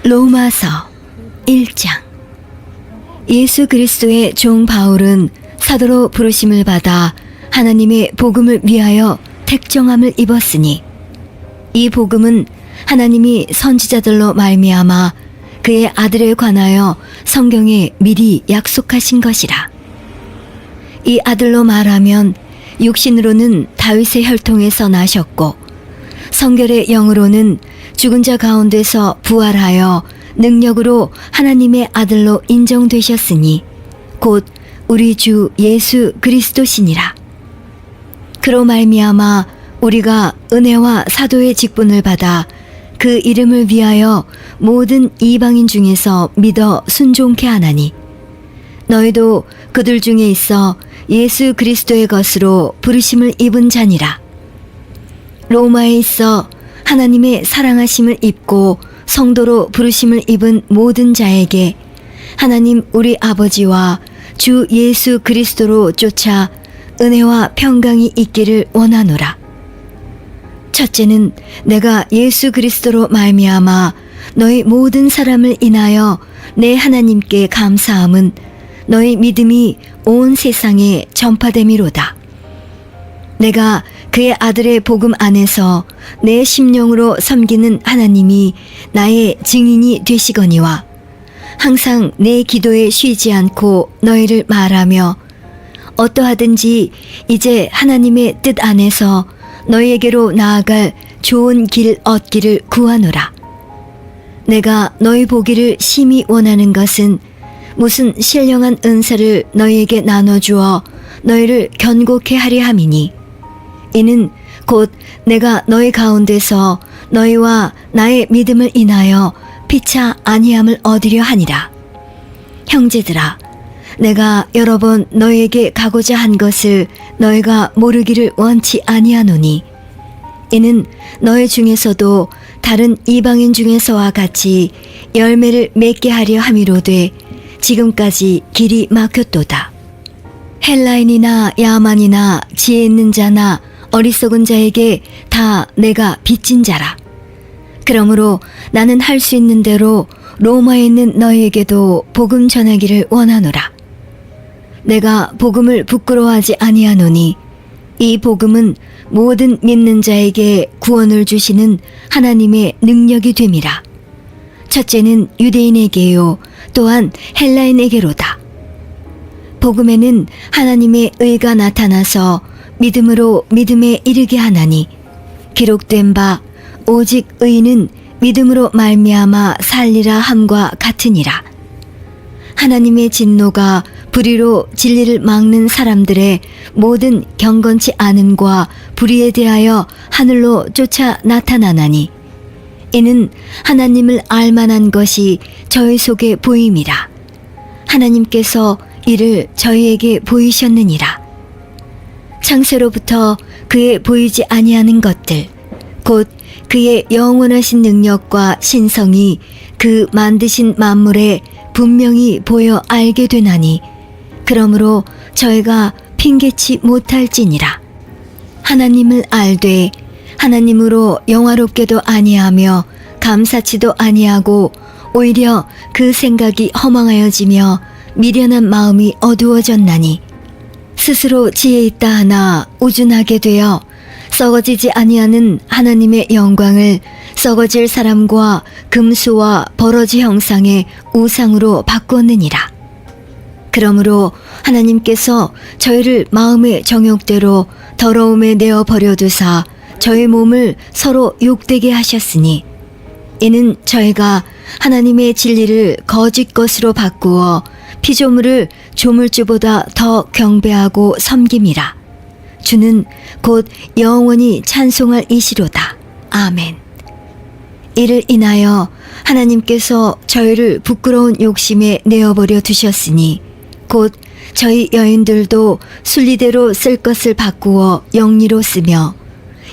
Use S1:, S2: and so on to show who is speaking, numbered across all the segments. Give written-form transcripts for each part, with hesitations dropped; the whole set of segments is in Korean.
S1: 로마서 1장. 예수 그리스도의 종 바울은 사도로 부르심을 받아 하나님의 복음을 위하여 택정함을 입었으니 이 복음은 하나님이 선지자들로 말미암아 그의 아들에 관하여 성경에 미리 약속하신 것이라. 이 아들로 말하면 육신으로는 다윗의 혈통에서 나셨고 성결의 영으로는 죽은 자 가운데서 부활하여 능력으로 하나님의 아들로 인정되셨으니 곧 우리 주 예수 그리스도시니라. 그로 말미암아 우리가 은혜와 사도의 직분을 받아 그 이름을 위하여 모든 이방인 중에서 믿어 순종케 하나니 너희도 그들 중에 있어 예수 그리스도의 것으로 부르심을 입은 자니라. 로마에 있어 하나님의 사랑하심을 입고 성도로 부르심을 입은 모든 자에게 하나님 우리 아버지와 주 예수 그리스도로 쫓아 은혜와 평강이 있기를 원하노라. 첫째는 내가 예수 그리스도로 말미암아 너희 모든 사람을 인하여 내 하나님께 감사함은 너희 믿음이 온 세상에 전파됨이로다. 내가 그의 아들의 복음 안에서 내 심령으로 섬기는 하나님이 나의 증인이 되시거니와 항상 내 기도에 쉬지 않고 너희를 말하며 어떠하든지 이제 하나님의 뜻 안에서 너희에게로 나아갈 좋은 길 얻기를 구하노라. 내가 너희 보기를 심히 원하는 것은 무슨 신령한 은사를 너희에게 나눠주어 너희를 견고케 하려 함이니 이는 곧 내가 너희 가운데서 너희와 나의 믿음을 인하여 피차 아니함을 얻으려 하니라. 형제들아, 내가 여러 번 너희에게 가고자 한 것을 너희가 모르기를 원치 아니하노니 이는 너희 중에서도 다른 이방인 중에서와 같이 열매를 맺게 하려 함이로되 지금까지 길이 막혔도다. 헬라인이나 야만이나 지혜 있는 자나 어리석은 자에게 다 내가 빚진 자라. 그러므로 나는 할 수 있는 대로 로마에 있는 너희에게도 복음 전하기를 원하노라. 내가 복음을 부끄러워하지 아니하노니 이 복음은 모든 믿는 자에게 구원을 주시는 하나님의 능력이 됨이라. 첫째는 유대인에게요 또한 헬라인에게로다. 복음에는 하나님의 의가 나타나서 믿음으로 믿음에 이르게 하나니 기록된 바 오직 의인은 믿음으로 말미암아 살리라 함과 같으니라. 하나님의 진노가 불의로 진리를 막는 사람들의 모든 경건치 않음과 불의에 대하여 하늘로 쫓아 나타나나니 이는 하나님을 알만한 것이 저희 속에 보임이라. 하나님께서 이를 저희에게 보이셨느니라. 창세로부터 그의 보이지 아니하는 것들 곧 그의 영원하신 능력과 신성이 그 만드신 만물에 분명히 보여 알게 되나니 그러므로 저희가 핑계치 못할지니라. 하나님을 알되 하나님으로 영화롭게도 아니하며 감사치도 아니하고 오히려 그 생각이 허망하여지며 미련한 마음이 어두워졌나니 스스로 지혜 있다 하나 우준하게 되어 썩어지지 아니하는 하나님의 영광을 썩어질 사람과 금수와 버러지 형상의 우상으로 바꾸었느니라. 그러므로 하나님께서 저희를 마음의 정욕대로 더러움에 내어 버려두사 저희 몸을 서로 욕되게 하셨으니 이는 저희가 하나님의 진리를 거짓 것으로 바꾸어 피조물을 조물주보다 더 경배하고 섬김이라. 주는 곧 영원히 찬송할 이시로다. 아멘. 이를 인하여 하나님께서 저희를 부끄러운 욕심에 내어버려 두셨으니 곧 저희 여인들도 순리대로 쓸 것을 바꾸어 영리로 쓰며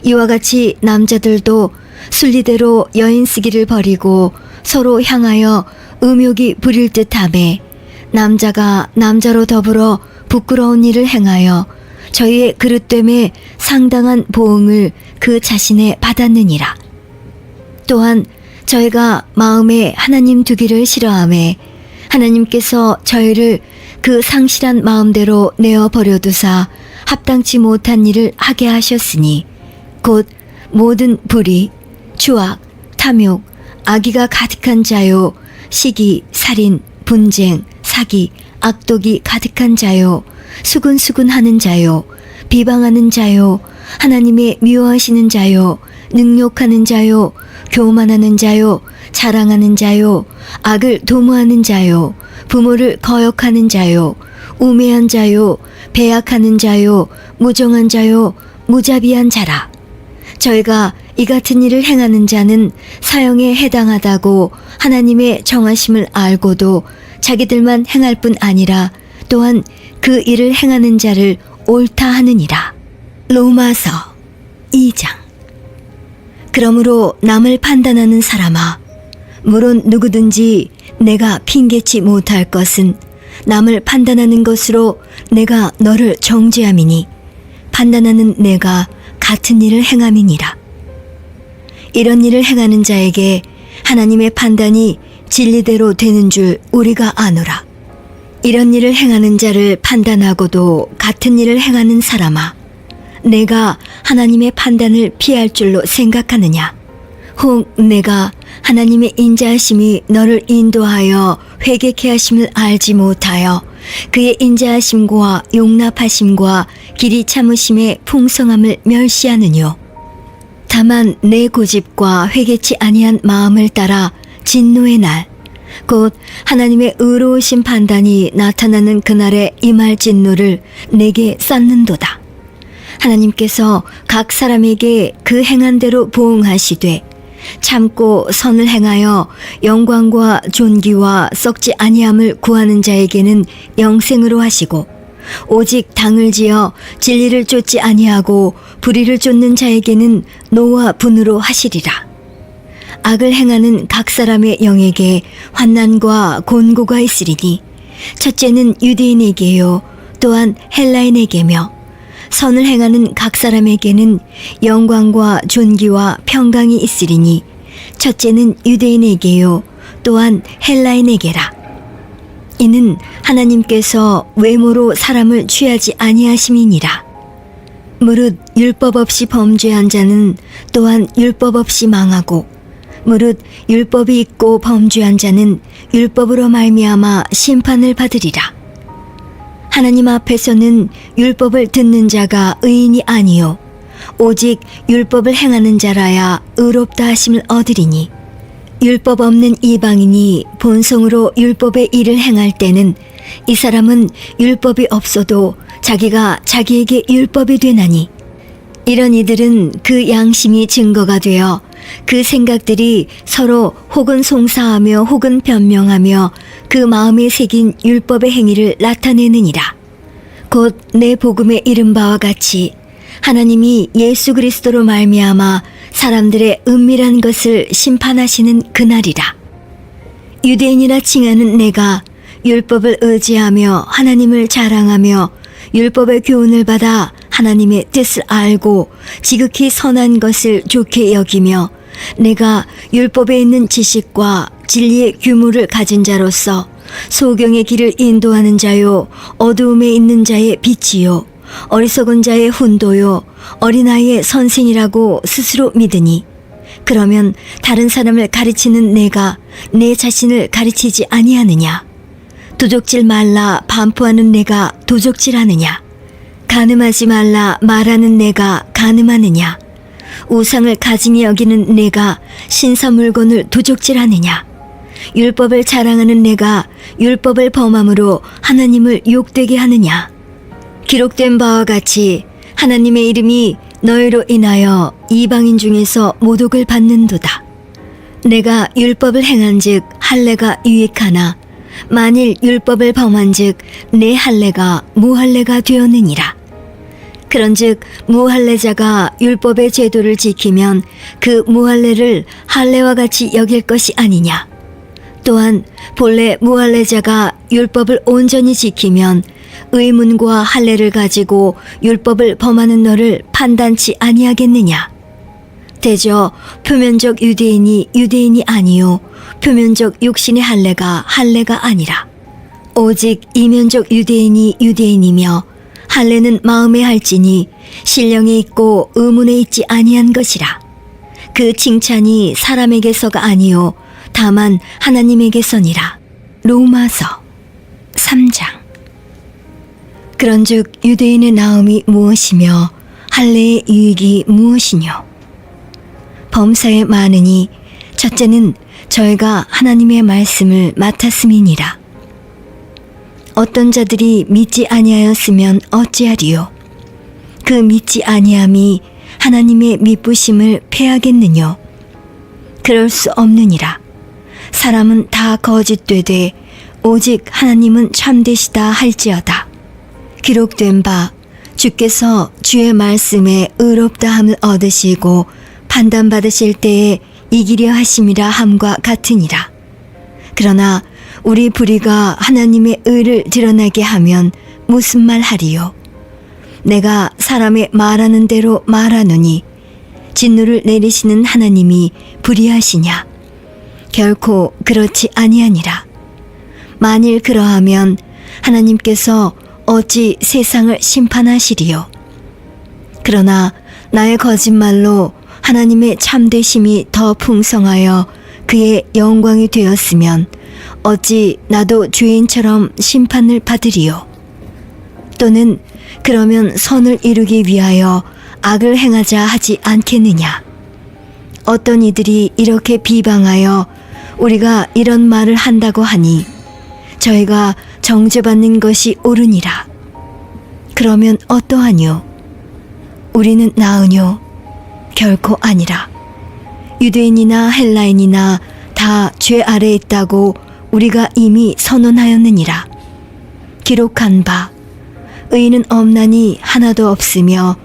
S1: 이와 같이 남자들도 순리대로 여인 쓰기를 버리고 서로 향하여 음욕이 부릴 듯하매 남자가 남자로 더불어 부끄러운 일을 행하여 저희의 그릇됨에 상당한 보응을 그 자신에 받았느니라. 또한 저희가 마음에 하나님 두기를 싫어하매 하나님께서 저희를 그 상실한 마음대로 내어 버려두사 합당치 못한 일을 하게 하셨으니 곧 모든 불의, 추악, 탐욕, 악의가 가득한 자요, 시기, 살인, 분쟁, 사기, 악독이 가득한 자요, 수근수근하는 자요, 비방하는 자요, 하나님의 미워하시는 자요, 능욕하는 자요, 교만하는 자요, 자랑하는 자요, 악을 도모하는 자요, 부모를 거역하는 자요, 우매한 자요, 배약하는 자요, 무정한 자요, 무자비한 자라. 저희가 이 같은 일을 행하는 자는 사형에 해당하다고 하나님의 정하심을 알고도 자기들만 행할 뿐 아니라 또한 그 일을 행하는 자를 옳다 하느니라. 로마서 2장. 그러므로 남을 판단하는 사람아, 물론 누구든지 내가 핑계치 못할 것은 남을 판단하는 것으로 내가 너를 정죄함이니 판단하는 내가 같은 일을 행함이니라. 이런 일을 행하는 자에게 하나님의 판단이 진리대로 되는 줄 우리가 아노라. 이런 일을 행하는 자를 판단하고도 같은 일을 행하는 사람아, 내가 하나님의 판단을 피할 줄로 생각하느냐? 혹 내가 하나님의 인자하심이 너를 인도하여 회개케 하심을 알지 못하여 그의 인자하심과 용납하심과 길이 참으심의 풍성함을 멸시하느뇨? 다만 내 고집과 회개치 아니한 마음을 따라 진노의 날, 곧 하나님의 의로우신 판단이 나타나는 그날에 임할 진노를 내게 쌓는도다. 하나님께서 각 사람에게 그 행한 대로 보응하시되 참고 선을 행하여 영광과 존귀와 썩지 아니함을 구하는 자에게는 영생으로 하시고 오직 당을 지어 진리를 쫓지 아니하고 불의를 쫓는 자에게는 노와 분으로 하시리라. 악을 행하는 각 사람의 영에게 환난과 곤고가 있으리니 첫째는 유대인에게요 또한 헬라인에게며 선을 행하는 각 사람에게는 영광과 존귀와 평강이 있으리니 첫째는 유대인에게요 또한 헬라인에게라. 이는 하나님께서 외모로 사람을 취하지 아니하심이니라. 무릇 율법 없이 범죄한 자는 또한 율법 없이 망하고 무릇 율법이 있고 범죄한 자는 율법으로 말미암아 심판을 받으리라. 하나님 앞에서는 율법을 듣는 자가 의인이 아니요 오직 율법을 행하는 자라야 의롭다 하심을 얻으리니 율법 없는 이방인이 본성으로 율법의 일을 행할 때는 이 사람은 율법이 없어도 자기가 자기에게 율법이 되나니 이런 이들은 그 양심이 증거가 되어 그 생각들이 서로 혹은 송사하며 혹은 변명하며 그 마음에 새긴 율법의 행위를 나타내느니라. 곧 내 복음에 이른 바와 같이 하나님이 예수 그리스도로 말미암아 사람들의 은밀한 것을 심판하시는 그날이라. 유대인이라 칭하는 내가 율법을 의지하며 하나님을 자랑하며 율법의 교훈을 받아 하나님의 뜻을 알고 지극히 선한 것을 좋게 여기며 내가 율법에 있는 지식과 진리의 규모를 가진 자로서 소경의 길을 인도하는 자요 어두움에 있는 자의 빛이요 어리석은 자의 훈도요 어린아이의 선생이라고 스스로 믿으니 그러면 다른 사람을 가르치는 내가 내 자신을 가르치지 아니하느냐? 도적질 말라 반포하는 내가 도적질하느냐? 간음하지 말라 말하는 내가 간음하느냐? 우상을 가증히 여기는 내가 신사 물건을 도적질하느냐? 율법을 자랑하는 내가 율법을 범함으로 하나님을 욕되게 하느냐? 기록된 바와 같이 하나님의 이름이 너희로 인하여 이방인 중에서 모독을 받는도다. 내가 율법을 행한즉 할례가 유익하나 만일 율법을 범한즉 내 할례가 무할례가 되었느니라. 그런즉 무할례자가 율법의 제도를 지키면 그 무할례를 할례와 같이 여길 것이 아니냐. 또한 본래 무할례자가 율법을 온전히 지키면 의문과 할례를 가지고 율법을 범하는 너를 판단치 아니하겠느냐. 대저 표면적 유대인이 유대인이 아니요 표면적 육신의 할례가 할례가 아니라 오직 이면적 유대인이 유대인이며 할례는 마음에 할지니 신령에 있고 의문에 있지 아니한 것이라. 그 칭찬이 사람에게서가 아니요 다만 하나님에게서니라. 로마서 3장. 그런즉 유대인의 나음이 무엇이며 할례의 유익이 무엇이뇨? 범사에 많으니 첫째는 저희가 하나님의 말씀을 맡았음이니라. 어떤 자들이 믿지 아니하였으면 어찌하리요? 그 믿지 아니함이 하나님의 미쁘심을 패하겠느뇨? 그럴 수 없느니라. 사람은 다 거짓되되 오직 하나님은 참되시다 할지어다. 기록된 바 주께서 주의 말씀에 의롭다함을 얻으시고 판단받으실 때에 이기려 하심이라 함과 같으니라. 그러나 우리 불의가 하나님의 의를 드러나게 하면 무슨 말 하리요? 내가 사람의 말하는 대로 말하노니 진노를 내리시는 하나님이 불의하시냐? 결코 그렇지 아니하니라. 만일 그러하면 하나님께서 어찌 세상을 심판하시리요? 그러나 나의 거짓말로 하나님의 참되심이 더 풍성하여 그의 영광이 되었으면 어찌 나도 죄인처럼 심판을 받으리요? 또는 그러면 선을 이루기 위하여 악을 행하자 하지 않겠느냐? 어떤 이들이 이렇게 비방하여 우리가 이런 말을 한다고 하니 저희가 정죄받는 것이 옳으니라. 그러면 어떠하뇨? 우리는 나으뇨? 결코 아니라. 유대인이나 헬라인이나 다 죄 아래에 있다고 우리가 이미 선언하였느니라. 기록한 바 의인은 없나니 하나도 없으며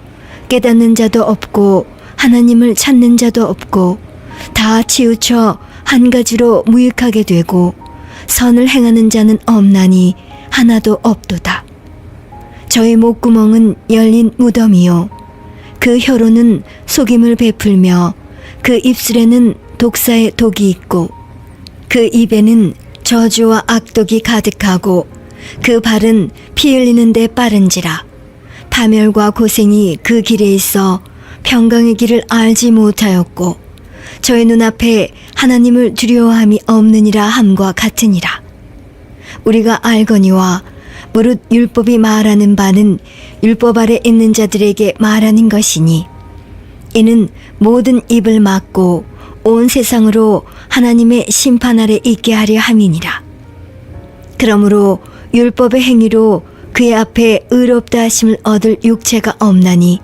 S1: 깨닫는 자도 없고 하나님을 찾는 자도 없고 다 치우쳐 한 가지로 무익하게 되고 선을 행하는 자는 없나니 하나도 없도다. 저희 목구멍은 열린 무덤이요 그 혀로는 속임을 베풀며 그 입술에는 독사의 독이 있고 그 입에는 저주와 악독이 가득하고 그 발은 피 흘리는 데 빠른지라. 파멸과 고생이 그 길에 있어 평강의 길을 알지 못하였고 저희 눈앞에 하나님을 두려워함이 없느니라 함과 같으니라. 우리가 알거니와 무릇 율법이 말하는 바는 율법 아래 있는 자들에게 말하는 것이니 이는 모든 입을 막고 온 세상으로 하나님의 심판 아래 있게 하려 함이니라. 그러므로 율법의 행위로 그의 앞에 의롭다 하심을 얻을 육체가 없나니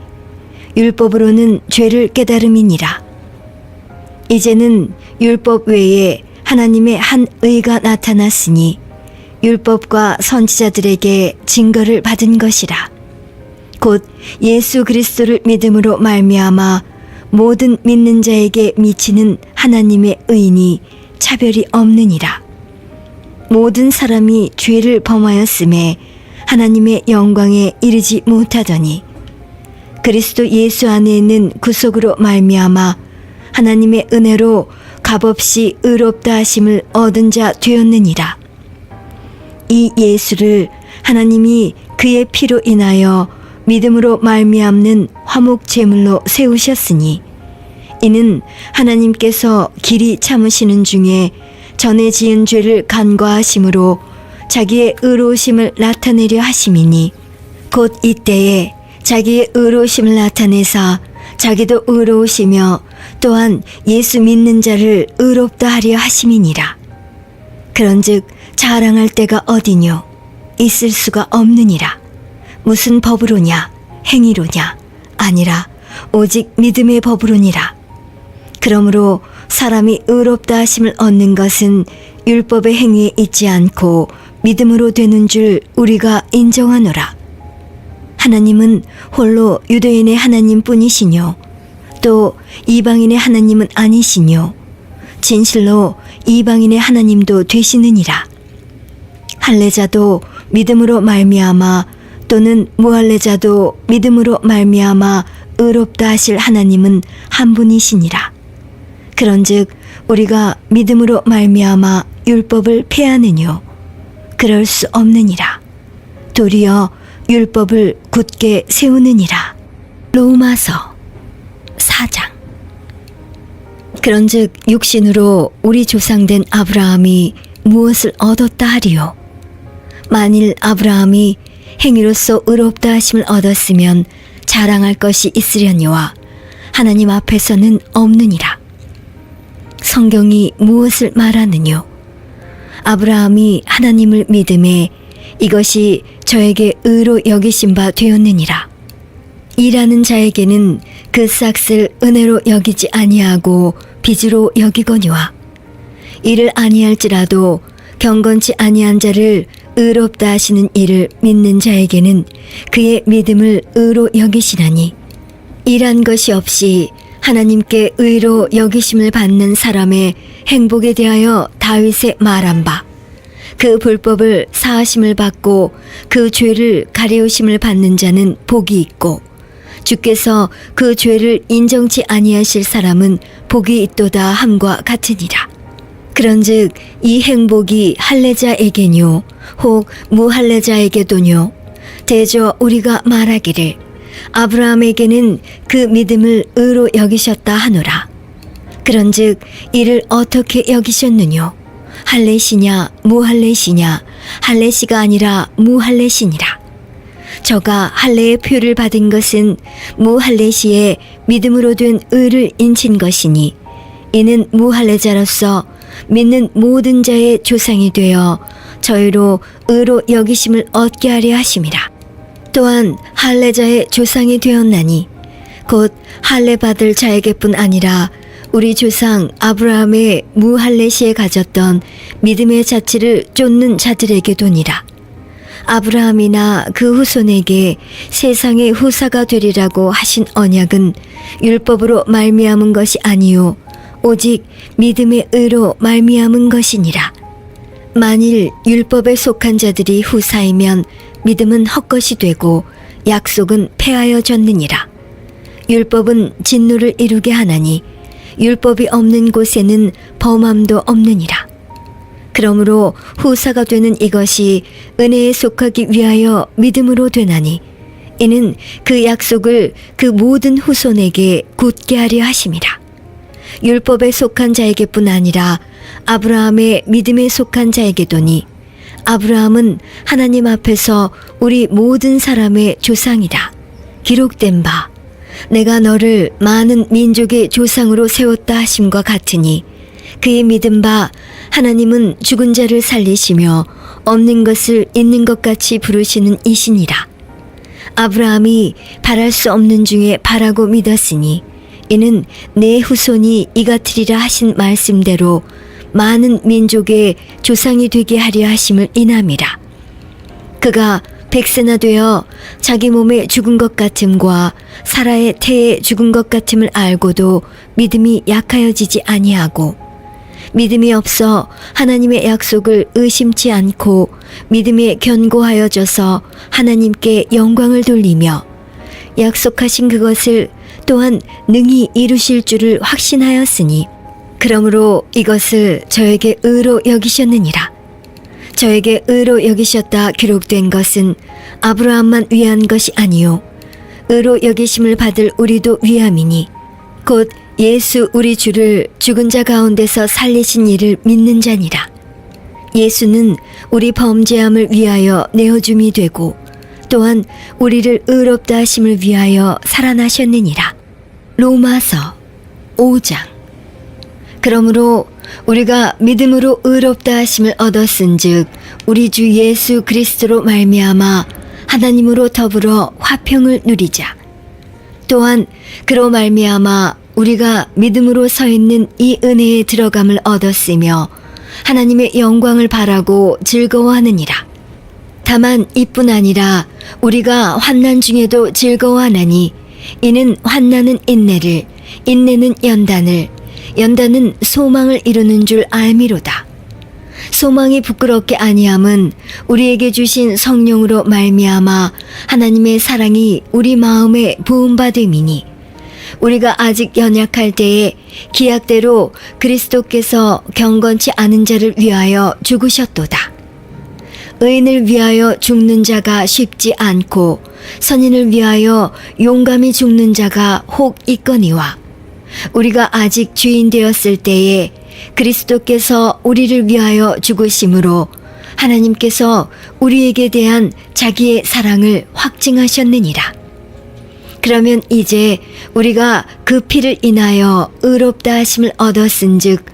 S1: 율법으로는 죄를 깨달음이니라. 이제는 율법 외에 하나님의 한 의가 나타났으니 율법과 선지자들에게 증거를 받은 것이라. 곧 예수 그리스도를 믿음으로 말미암아 모든 믿는 자에게 미치는 하나님의 의인이 차별이 없느니라. 모든 사람이 죄를 범하였음에 하나님의 영광에 이르지 못하더니 그리스도 예수 안에 있는 구속으로 말미암아 하나님의 은혜로 값없이 의롭다 하심을 얻은 자 되었느니라. 이 예수를 하나님이 그의 피로 인하여 믿음으로 말미암는 화목 제물로 세우셨으니 이는 하나님께서 길이 참으시는 중에 전에 지은 죄를 간과하심으로 자기의 의로우심을 나타내려 하심이니 곧 이때에 자기의 의로우심을 나타내사 자기도 의로우시며 또한 예수 믿는 자를 의롭다 하려 하심이니라. 그런즉 자랑할 때가 어디뇨? 있을 수가 없느니라. 무슨 법으로냐? 행위로냐? 아니라 오직 믿음의 법으로니라. 그러므로 사람이 의롭다 하심을 얻는 것은 율법의 행위에 있지 않고 믿음으로 되는 줄 우리가 인정하노라. 하나님은 홀로 유대인의 하나님뿐이시뇨 또 이방인의 하나님은 아니시뇨 진실로 이방인의 하나님도 되시느니라. 할례자도 믿음으로 말미암아 또는 무할례자도 믿음으로 말미암아 의롭다 하실 하나님은 한 분이시니라. 그런즉 우리가 믿음으로 말미암아 율법을 폐하느뇨? 그럴 수 없느니라. 도리어 율법을 굳게 세우느니라. 로마서 4장. 그런즉 육신으로 우리 조상된 아브라함이 무엇을 얻었다 하리요? 만일 아브라함이 행위로서 의롭다 하심을 얻었으면 자랑할 것이 있으려니와 하나님 앞에서는 없느니라. 성경이 무엇을 말하느뇨? 아브라함이 하나님을 믿음에 이것이 저에게 의로 여기신 바 되었느니라. 일하는 자에게는 그 싹을 은혜로 여기지 아니하고 빚으로 여기거니와 이를 아니할지라도 경건치 아니한 자를 의롭다 하시는 이를 믿는 자에게는 그의 믿음을 의로 여기시나니 일한 것이 없이 하나님께 의로 여기심을 받는 사람의 행복에 대하여 다윗의 말한 바 그 불법을 사하심을 받고 그 죄를 가리우심을 받는 자는 복이 있고 주께서 그 죄를 인정치 아니하실 사람은 복이 있도다 함과 같으니라. 그런즉 이 행복이 할례자에게뇨 혹 무할례자에게도뇨? 대저 우리가 말하기를 아브라함에게는 그 믿음을 의로 여기셨다 하노라. 그런즉 이를 어떻게 여기셨느뇨? 할례시냐 무할례시냐? 할례시가 아니라 무할례시니라. 저가 할례의 표를 받은 것은 무할례시에 믿음으로 된 의를 인친 것이니 이는 무할례자로서 믿는 모든 자의 조상이 되어 저희로 의로 여기심을 얻게 하려 하심이라. 또한 할례자의 조상이 되었나니 곧 할례 받을 자에게뿐 아니라 우리 조상 아브라함의 무할례시에 가졌던 믿음의 자취를 쫓는 자들에게도니라. 아브라함이나 그 후손에게 세상의 후사가 되리라고 하신 언약은 율법으로 말미암은 것이 아니요 오직 믿음의 의로 말미암은 것이니라. 만일 율법에 속한 자들이 후사이면 믿음은 헛것이 되고 약속은 폐하여졌느니라. 율법은 진노를 이루게 하나니 율법이 없는 곳에는 범함도 없느니라. 그러므로 후사가 되는 이것이 은혜에 속하기 위하여 믿음으로 되나니 이는 그 약속을 그 모든 후손에게 굳게 하려 하심이라. 율법에 속한 자에게뿐 아니라 아브라함의 믿음에 속한 자에게도니 아브라함은 하나님 앞에서 우리 모든 사람의 조상이다. 기록된 바 내가 너를 많은 민족의 조상으로 세웠다 하심과 같으니 그의 믿은 바 하나님은 죽은 자를 살리시며 없는 것을 있는 것 같이 부르시는 이시니라. 아브라함이 바랄 수 없는 중에 바라고 믿었으니 이는 내 후손이 이같으리라 하신 말씀대로 많은 민족의 조상이 되게 하려 하심을 인함이라. 그가 백세나 되어 자기 몸에 죽은 것 같음과 사라의 태에 죽은 것 같음을 알고도 믿음이 약하여지지 아니하고 믿음이 없어 하나님의 약속을 의심치 않고 믿음에 견고하여져서 하나님께 영광을 돌리며 약속하신 그것을 또한 능히 이루실 줄을 확신하였으니 그러므로 이것을 저에게 의로 여기셨느니라. 저에게 의로 여기셨다 기록된 것은 아브라함만 위한 것이 아니요 의로 여기심을 받을 우리도 위함이니 곧 예수 우리 주를 죽은 자 가운데서 살리신 이를 믿는 자니라. 예수는 우리 범죄함을 위하여 내어줌이 되고 또한 우리를 의롭다 하심을 위하여 살아나셨느니라. 로마서 5장. 그러므로 우리가 믿음으로 의롭다 하심을 얻었은즉 우리 주 예수 그리스도로 말미암아 하나님으로 더불어 화평을 누리자. 또한 그로 말미암아 우리가 믿음으로 서 있는 이 은혜에 들어감을 얻었으며 하나님의 영광을 바라고 즐거워하느니라. 다만 이뿐 아니라 우리가 환난 중에도 즐거워하나니 이는 환난은 인내를, 인내는 연단을, 연단은 소망을 이루는 줄 알미로다. 소망이 부끄럽게 아니함은 우리에게 주신 성령으로 말미암아 하나님의 사랑이 우리 마음에 부음받음이니 우리가 아직 연약할 때에 기약대로 그리스도께서 경건치 않은 자를 위하여 죽으셨도다. 의인을 위하여 죽는 자가 쉽지 않고 선인을 위하여 용감히 죽는 자가 혹 있거니와 우리가 아직 죄인 되었을 때에 그리스도께서 우리를 위하여 죽으심으로 하나님께서 우리에게 대한 자기의 사랑을 확증하셨느니라. 그러면 이제 우리가 그 피를 인하여 의롭다 하심을 얻었은즉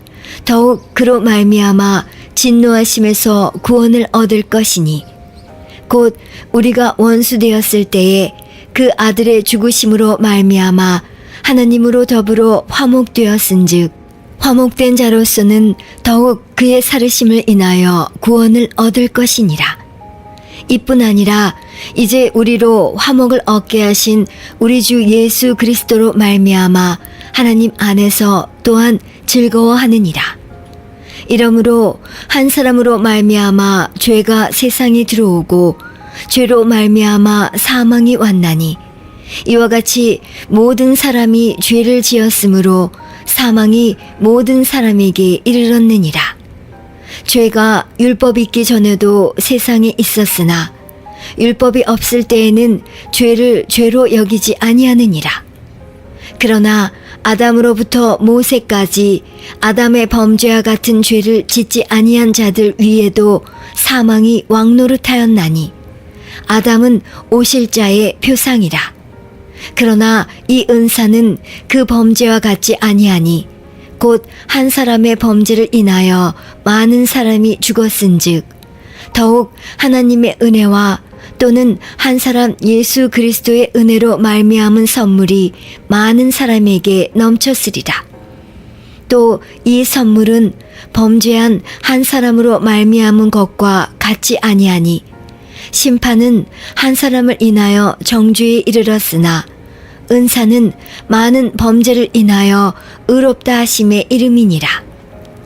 S1: 더욱 그로 말미암아 진노하심에서 구원을 얻을 것이니 곧 우리가 원수 되었을 때에 그 아들의 죽으심으로 말미암아 하나님으로 더불어 화목되었은즉 화목된 자로서는 더욱 그의 살으심을 인하여 구원을 얻을 것이니라. 이뿐 아니라 이제 우리로 화목을 얻게 하신 우리 주 예수 그리스도로 말미암아 하나님 안에서 또한 즐거워하느니라. 이러므로 한 사람으로 말미암아 죄가 세상에 들어오고 죄로 말미암아 사망이 왔나니 이와 같이 모든 사람이 죄를 지었으므로 사망이 모든 사람에게 이르렀느니라. 죄가 율법이 있기 전에도 세상에 있었으나 율법이 없을 때에는 죄를 죄로 여기지 아니하느니라. 그러나 아담으로부터 모세까지 아담의 범죄와 같은 죄를 짓지 아니한 자들 위에도 사망이 왕노릇하였나니 아담은 오실 자의 표상이라. 그러나 이 은사는 그 범죄와 같지 아니하니 곧 한 사람의 범죄를 인하여 많은 사람이 죽었은즉 더욱 하나님의 은혜와 또는 한 사람 예수 그리스도의 은혜로 말미암은 선물이 많은 사람에게 넘쳤으리라. 또 이 선물은 범죄한 한 사람으로 말미암은 것과 같지 아니하니 심판은 한 사람을 인하여 정죄에 이르렀으나 은사는 많은 범죄를 인하여 의롭다 하심의 이름이니라.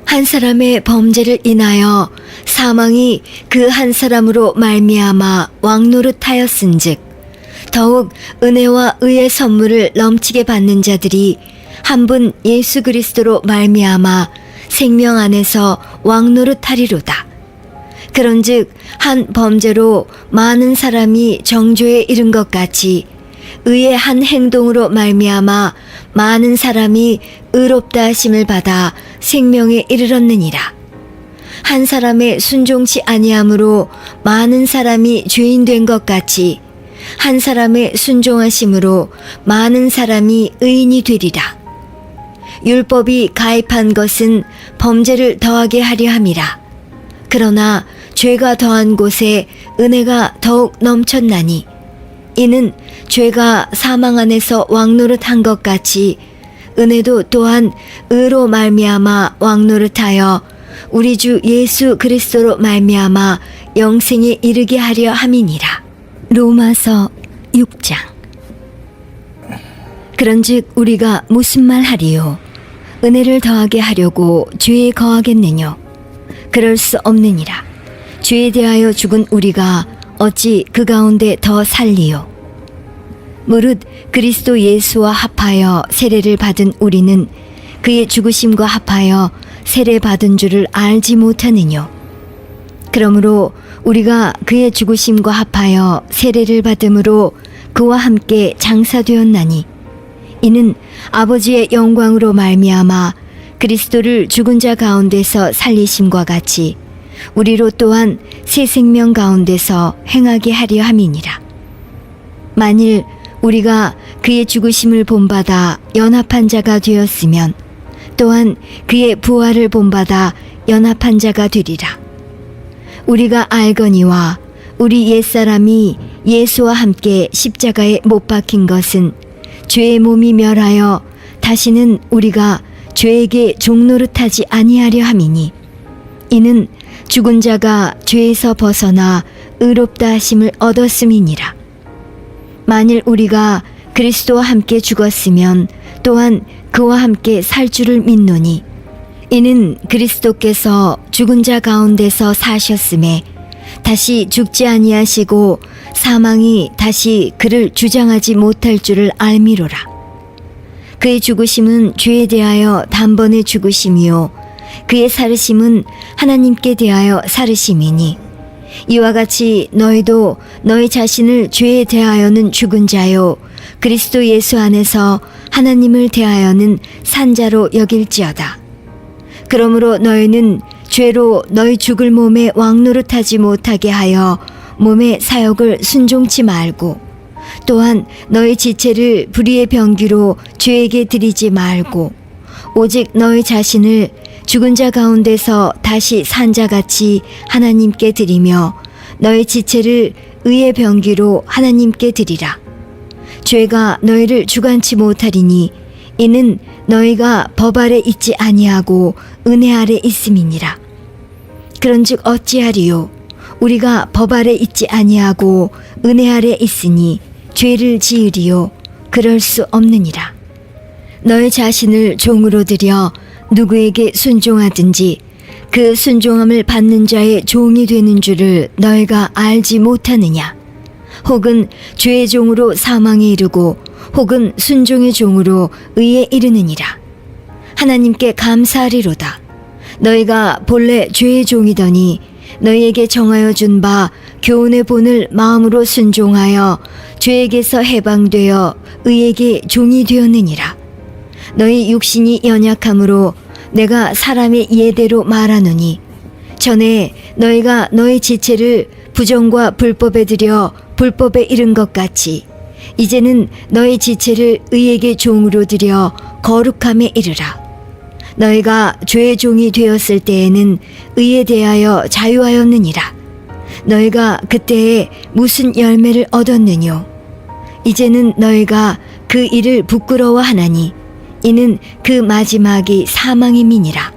S1: 한 사람의 범죄를 인하여 사망이 그 한 사람으로 말미암아 왕노릇하였은즉 더욱 은혜와 의의 선물을 넘치게 받는 자들이 한 분 예수 그리스도로 말미암아 생명 안에서 왕노릇하리로다. 그런즉 한 범죄로 많은 사람이 정죄에 이른 것 같이 의의 한 행동으로 말미암아 많은 사람이 의롭다 하심을 받아 생명에 이르렀느니라. 한 사람의 순종치 아니함으로 많은 사람이 죄인 된 것 같이 한 사람의 순종하심으로 많은 사람이 의인이 되리라. 율법이 가입한 것은 범죄를 더하게 하려 함이라. 그러나 죄가 더한 곳에 은혜가 더욱 넘쳤나니 이는 죄가 사망 안에서 왕노릇한 것 같이 은혜도 또한 의로 말미암아 왕노릇하여 우리 주 예수 그리스도로 말미암아 영생에 이르게 하려 함이니라. 로마서 6장. 그런즉 우리가 무슨 말 하리요? 은혜를 더하게 하려고 죄에 거하겠느뇨? 그럴 수 없느니라. 죄에 대하여 죽은 우리가 어찌 그 가운데 더 살리요? 무릇 그리스도 예수와 합하여 세례를 받은 우리는 그의 죽으심과 합하여 세례 받은 줄을 알지 못하느뇨? 그러므로 우리가 그의 죽으심과 합하여 세례를 받음으로 그와 함께 장사되었나니 이는 아버지의 영광으로 말미암아 그리스도를 죽은 자 가운데서 살리심과 같이 우리로 또한 새 생명 가운데서 행하게 하려 함이니라. 만일 우리가 그의 죽으심을 본받아 연합한 자가 되었으면 또한 그의 부활을 본받아 연합한 자가 되리라. 우리가 알거니와 우리 옛사람이 예수와 함께 십자가에 못 박힌 것은 죄의 몸이 멸하여 다시는 우리가 죄에게 종노릇하지 아니하려 함이니 이는 죽은 자가 죄에서 벗어나 의롭다 하심을 얻었음이니라. 만일 우리가 그리스도와 함께 죽었으면 또한 그와 함께 살 줄을 믿노니 이는 그리스도께서 죽은 자 가운데서 사셨음에 다시 죽지 아니하시고 사망이 다시 그를 주장하지 못할 줄을 알미로라. 그의 죽으심은 죄에 대하여 단번에 죽으심이요 그의 살으심은 하나님께 대하여 살으심이니 이와 같이 너희도 너희 자신을 죄에 대하여는 죽은 자요 그리스도 예수 안에서 하나님을 대하여는 산 자로 여길지어다. 그러므로 너희는 죄로 너희 죽을 몸에 왕노릇하지 못하게 하여 몸의 사욕을 순종치 말고 또한 너희 지체를 불의의 병기로 죄에게 드리지 말고 오직 너희 자신을 죽은 자 가운데서 다시 산 자같이 하나님께 드리며 너희 지체를 의의 병기로 하나님께 드리라. 죄가 너희를 주관치 못하리니 이는 너희가 법 아래 있지 아니하고 은혜 아래 있음이니라. 그런즉 어찌하리요? 우리가 법 아래 있지 아니하고 은혜 아래 있으니 죄를 지으리요? 그럴 수 없느니라. 너희 자신을 종으로 들여 누구에게 순종하든지 그 순종함을 받는 자의 종이 되는 줄을 너희가 알지 못하느냐? 혹은 죄의 종으로 사망에 이르고 혹은 순종의 종으로 의에 이르느니라. 하나님께 감사하리로다. 너희가 본래 죄의 종이더니 너희에게 정하여 준 바 교훈의 본을 마음으로 순종하여 죄에게서 해방되어 의에게 종이 되었느니라. 너희 육신이 연약함으로 내가 사람의 예대로 말하노니 전에 너희가 너희 지체를 부정과 불법에 들여 불법에 이른 것 같이 이제는 너희 지체를 의에게 종으로 들여 거룩함에 이르라. 너희가 죄의 종이 되었을 때에는 의에 대하여 자유하였느니라. 너희가 그때에 무슨 열매를 얻었느뇨? 이제는 너희가 그 일을 부끄러워하나니 이는 그 마지막이 사망임이니라.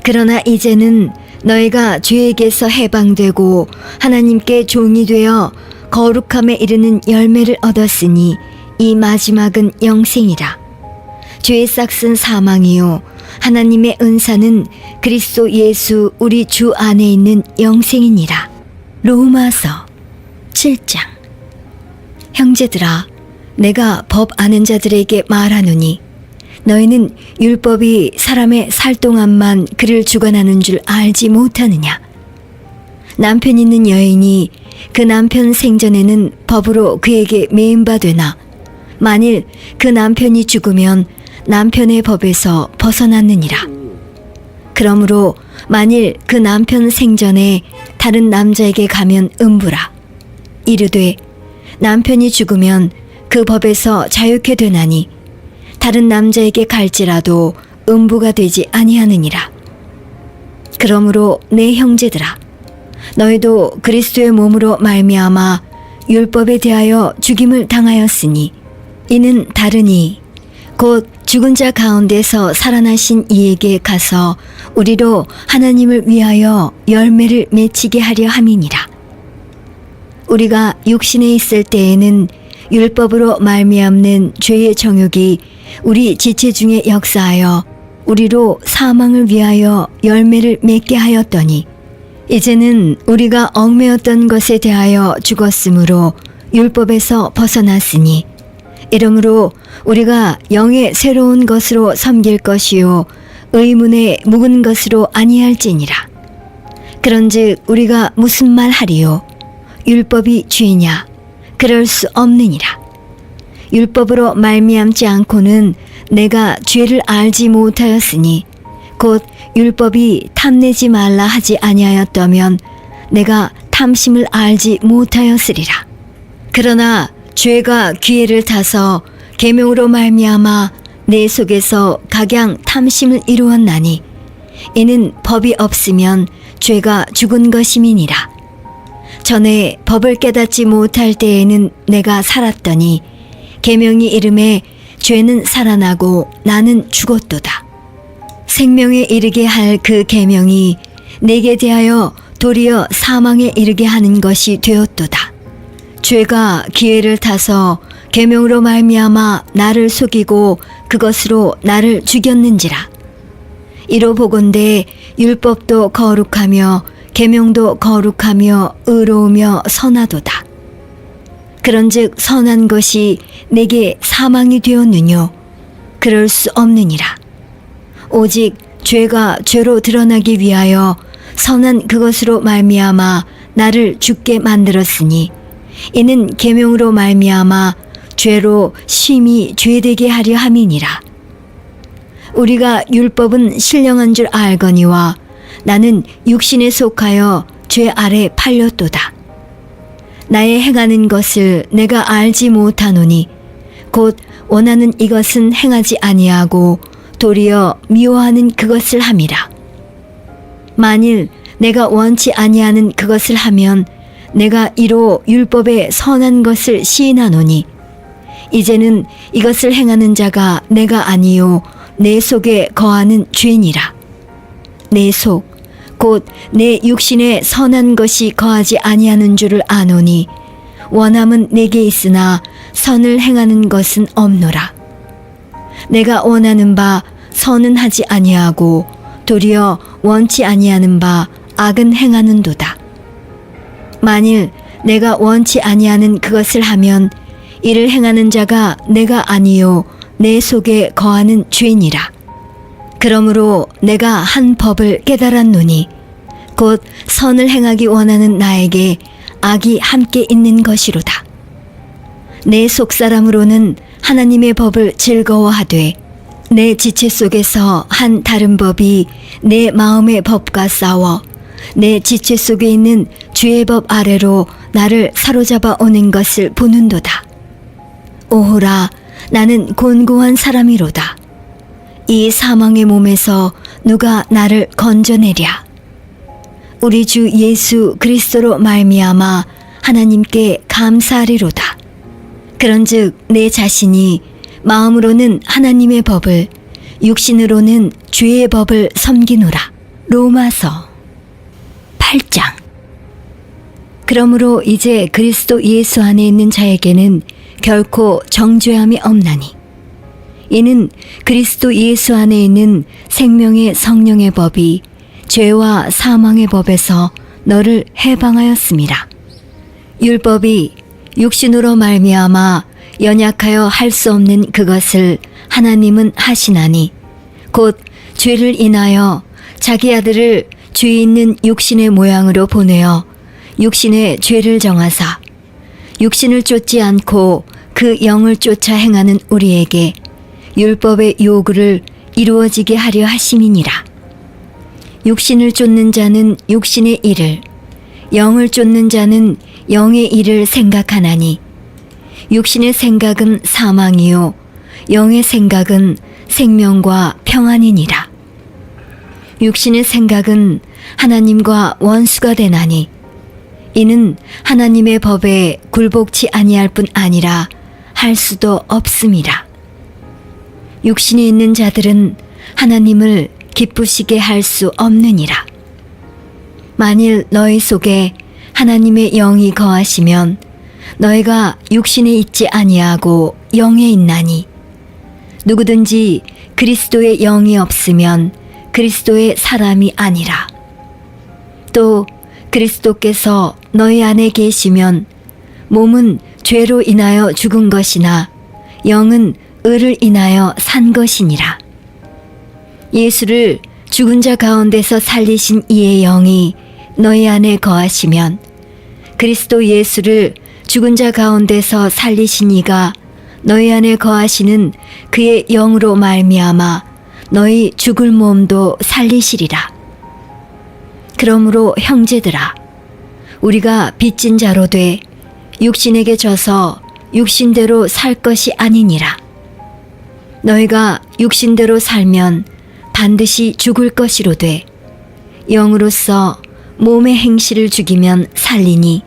S1: 그러나 이제는 너희가 죄에게서 해방되고 하나님께 종이 되어 거룩함에 이르는 열매를 얻었으니 이 마지막은 영생이라. 죄의 싹은 사망이요 하나님의 은사는 그리스도 예수 우리 주 안에 있는 영생이니라. 로마서 7장. 형제들아, 내가 법 아는 자들에게 말하노니 너희는 율법이 사람의 살 동안만 그를 주관하는 줄 알지 못하느냐? 남편 있는 여인이 그 남편 생전에는 법으로 그에게 매임받되나 만일 그 남편이 죽으면 남편의 법에서 벗어났느니라. 그러므로 만일 그 남편 생전에 다른 남자에게 가면 음부라. 이르되 남편이 죽으면 그 법에서 자유케 되나니 다른 남자에게 갈지라도 음부가 되지 아니하느니라. 그러므로 내 형제들아, 너희도 그리스도의 몸으로 말미암아 율법에 대하여 죽임을 당하였으니 이는 다르니 곧 죽은 자 가운데서 살아나신 이에게 가서 우리로 하나님을 위하여 열매를 맺히게 하려 함이니라. 우리가 육신에 있을 때에는 율법으로 말미암는 죄의 정욕이 우리 지체 중에 역사하여 우리로 사망을 위하여 열매를 맺게 하였더니 이제는 우리가 얽매였던 것에 대하여 죽었으므로 율법에서 벗어났으니 이러므로 우리가 영의 새로운 것으로 섬길 것이요 의문의 묵은 것으로 아니할지니라. 그런즉 우리가 무슨 말 하리요? 율법이 죄냐? 그럴 수 없느니라. 율법으로 말미암지 않고는 내가 죄를 알지 못하였으니 곧 율법이 탐내지 말라 하지 아니하였다면 내가 탐심을 알지 못하였으리라. 그러나 죄가 기회를 타서 계명으로 말미암아 내 속에서 각양 탐심을 이루었나니 이는 법이 없으면 죄가 죽은 것임이니라. 전에 법을 깨닫지 못할 때에는 내가 살았더니 계명이 이름에 죄는 살아나고 나는 죽었도다. 생명에 이르게 할 그 계명이 내게 대하여 도리어 사망에 이르게 하는 것이 되었도다. 죄가 기회를 타서 계명으로 말미암아 나를 속이고 그것으로 나를 죽였는지라. 이로 보건대 율법도 거룩하며 계명도 거룩하며 의로우며 선하도다. 그런즉 선한 것이 내게 사망이 되었느뇨? 그럴 수 없느니라. 오직 죄가 죄로 드러나기 위하여 선한 그것으로 말미암아 나를 죽게 만들었으니 이는 계명으로 말미암아 죄로 심히 죄되게 하려 함이니라. 우리가 율법은 신령한 줄 알거니와 나는 육신에 속하여 죄 아래 팔렸도다. 나의 행하는 것을 내가 알지 못하노니 곧 원하는 이것은 행하지 아니하고 도리어 미워하는 그것을 함이라. 만일 내가 원치 아니하는 그것을 하면 내가 이로 율법의 선한 것을 시인하노니 이제는 이것을 행하는 자가 내가 아니요 내 속에 거하는 죄니라. 내 속 곧 내 육신에 선한 것이 거하지 아니하는 줄을 아노니 원함은 내게 있으나 선을 행하는 것은 없노라. 내가 원하는 바 선은 하지 아니하고 도리어 원치 아니하는 바 악은 행하는도다. 만일 내가 원치 아니하는 그것을 하면 이를 행하는 자가 내가 아니요 내 속에 거하는 죄니라. 그러므로 내가 한 법을 깨달았노니 곧 선을 행하기 원하는 나에게 악이 함께 있는 것이로다. 내 속사람으로는 하나님의 법을 즐거워하되 내 지체 속에서 한 다른 법이 내 마음의 법과 싸워 내 지체 속에 있는 죄의 법 아래로 나를 사로잡아 오는 것을 보는도다. 오호라, 나는 곤고한 사람이로다. 이 사망의 몸에서 누가 나를 건져내랴. 우리 주 예수 그리스도로 말미암아 하나님께 감사하리로다. 그런즉 내 자신이 마음으로는 하나님의 법을 육신으로는 죄의 법을 섬기노라. 로마서 8장. 그러므로 이제 그리스도 예수 안에 있는 자에게는 결코 정죄함이 없나니 이는 그리스도 예수 안에 있는 생명의 성령의 법이 죄와 사망의 법에서 너를 해방하였음이라. 율법이 육신으로 말미암아 연약하여 할 수 없는 그것을 하나님은 하시나니 곧 죄를 인하여 자기 아들을 죄 있는 육신의 모양으로 보내어 육신의 죄를 정하사 육신을 쫓지 않고 그 영을 쫓아 행하는 우리에게 율법의 요구를 이루어지게 하려 하심이니라. 육신을 쫓는 자는 육신의 일을, 영을 쫓는 자는 영의 일을 생각하나니 육신의 생각은 사망이요 영의 생각은 생명과 평안이니라. 육신의 생각은 하나님과 원수가 되나니 이는 하나님의 법에 굴복치 아니할 뿐 아니라 할 수도 없음이라. 육신에 있는 자들은 하나님을 기쁘시게 할 수 없느니라. 만일 너희 속에 하나님의 영이 거하시면 너희가 육신에 있지 아니하고 영에 있나니 누구든지 그리스도의 영이 없으면 그리스도의 사람이 아니라. 또 그리스도께서 너희 안에 계시면 몸은 죄로 인하여 죽은 것이나 영은 의를 인하여 산 것이니라. 예수를 죽은 자 가운데서 살리신 이의 영이 너희 안에 거하시면 그리스도 예수를 죽은 자 가운데서 살리신 이가 너희 안에 거하시는 그의 영으로 말미암아 너희 죽을 몸도 살리시리라. 그러므로 형제들아, 우리가 빚진 자로 돼 육신에게 져서 육신대로 살 것이 아니니라. 너희가 육신대로 살면 반드시 죽을 것이로되 영으로서 몸의 행실을 죽이면 살리니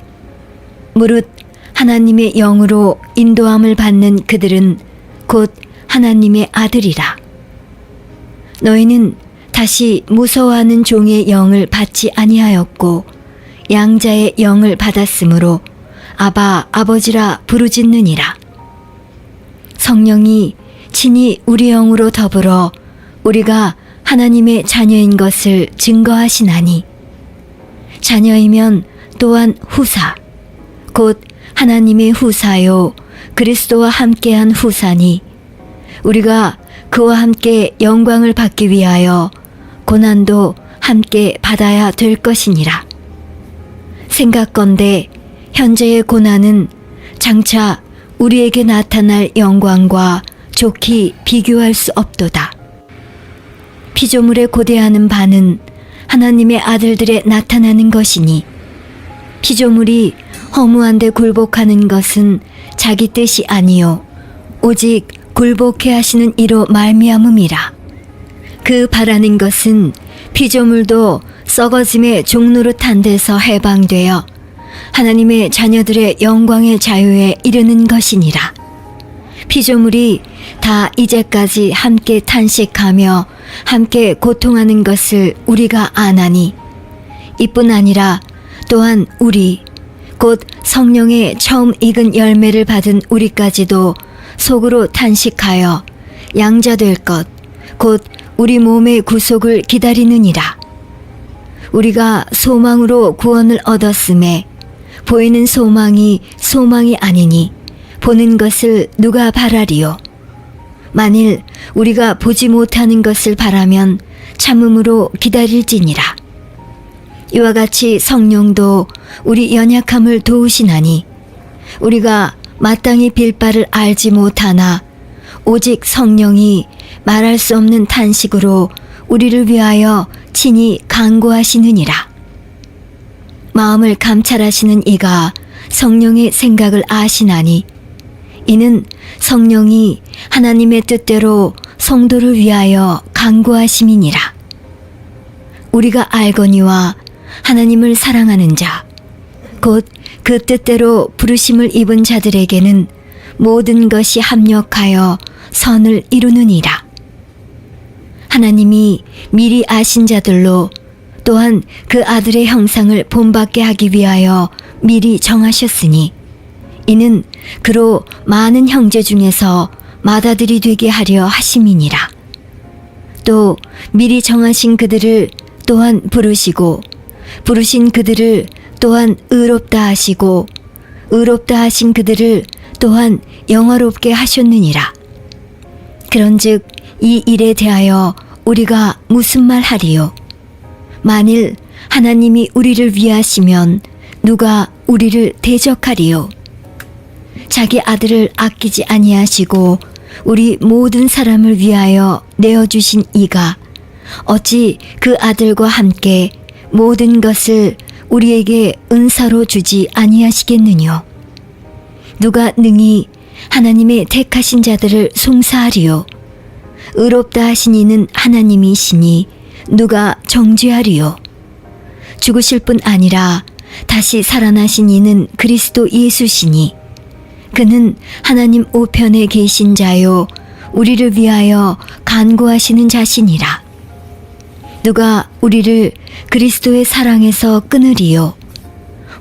S1: 무릇 하나님의 영으로 인도함을 받는 그들은 곧 하나님의 아들이라. 너희는 다시 무서워하는 종의 영을 받지 아니하였고 양자의 영을 받았으므로 아바 아버지라 부르짖느니라. 성령이 친히 우리 영으로 더불어 우리가 하나님의 자녀인 것을 증거하시나니 자녀이면 또한 후사 곧 하나님의 후사요 그리스도와 함께한 후사니 우리가 그와 함께 영광을 받기 위하여 고난도 함께 받아야 될 것이니라. 생각건대 현재의 고난은 장차 우리에게 나타날 영광과 좋게 비교할 수 없도다. 피조물에 고대하는 바는 하나님의 아들들에 나타나는 것이니 피조물이 허무한데 굴복하는 것은 자기 뜻이 아니요 오직 굴복해 하시는 이로 말미암음이라. 그 바라는 것은 피조물도 썩어짐의 종노릇한 데서 해방되어 하나님의 자녀들의 영광의 자유에 이르는 것이니라. 피조물이 다 이제까지 함께 탄식하며 함께 고통하는 것을 우리가 아나니 이뿐 아니라 또한 우리 곧 성령의 처음 익은 열매를 받은 우리까지도 속으로 탄식하여 양자될 것 곧 우리 몸의 구속을 기다리느니라. 우리가 소망으로 구원을 얻었음에 보이는 소망이 소망이 아니니 보는 것을 누가 바라리요. 만일 우리가 보지 못하는 것을 바라면 참음으로 기다릴지니라. 이와 같이 성령도 우리 연약함을 도우시나니 우리가 마땅히 빌 바를 알지 못하나 오직 성령이 말할 수 없는 탄식으로 우리를 위하여 친히 간구하시느니라. 마음을 감찰하시는 이가 성령의 생각을 아시나니 이는 성령이 하나님의 뜻대로 성도를 위하여 간구하심이니라. 우리가 알거니와 하나님을 사랑하는 자 곧 그 뜻대로 부르심을 입은 자들에게는 모든 것이 합력하여 선을 이루느니라. 하나님이 미리 아신 자들로 또한 그 아들의 형상을 본받게 하기 위하여 미리 정하셨으니 이는 그로 많은 형제 중에서 맏아들이 되게 하려 하심이니라. 또 미리 정하신 그들을 또한 부르시고 부르신 그들을 또한 의롭다 하시고 의롭다 하신 그들을 또한 영화롭게 하셨느니라. 그런즉 이 일에 대하여 우리가 무슨 말 하리요? 만일 하나님이 우리를 위하시면 누가 우리를 대적하리요? 자기 아들을 아끼지 아니하시고 우리 모든 사람을 위하여 내어주신 이가 어찌 그 아들과 함께 모든 것을 우리에게 은사로 주지 아니하시겠느뇨? 누가 능히 하나님의 택하신 자들을 송사하리요? 의롭다 하신 이는 하나님이시니 누가 정죄하리요? 죽으실 뿐 아니라 다시 살아나신 이는 그리스도 예수시니 그는 하나님 우편에 계신 자요 우리를 위하여 간구하시는 자시니라. 누가 우리를 그리스도의 사랑에서 끊으리요?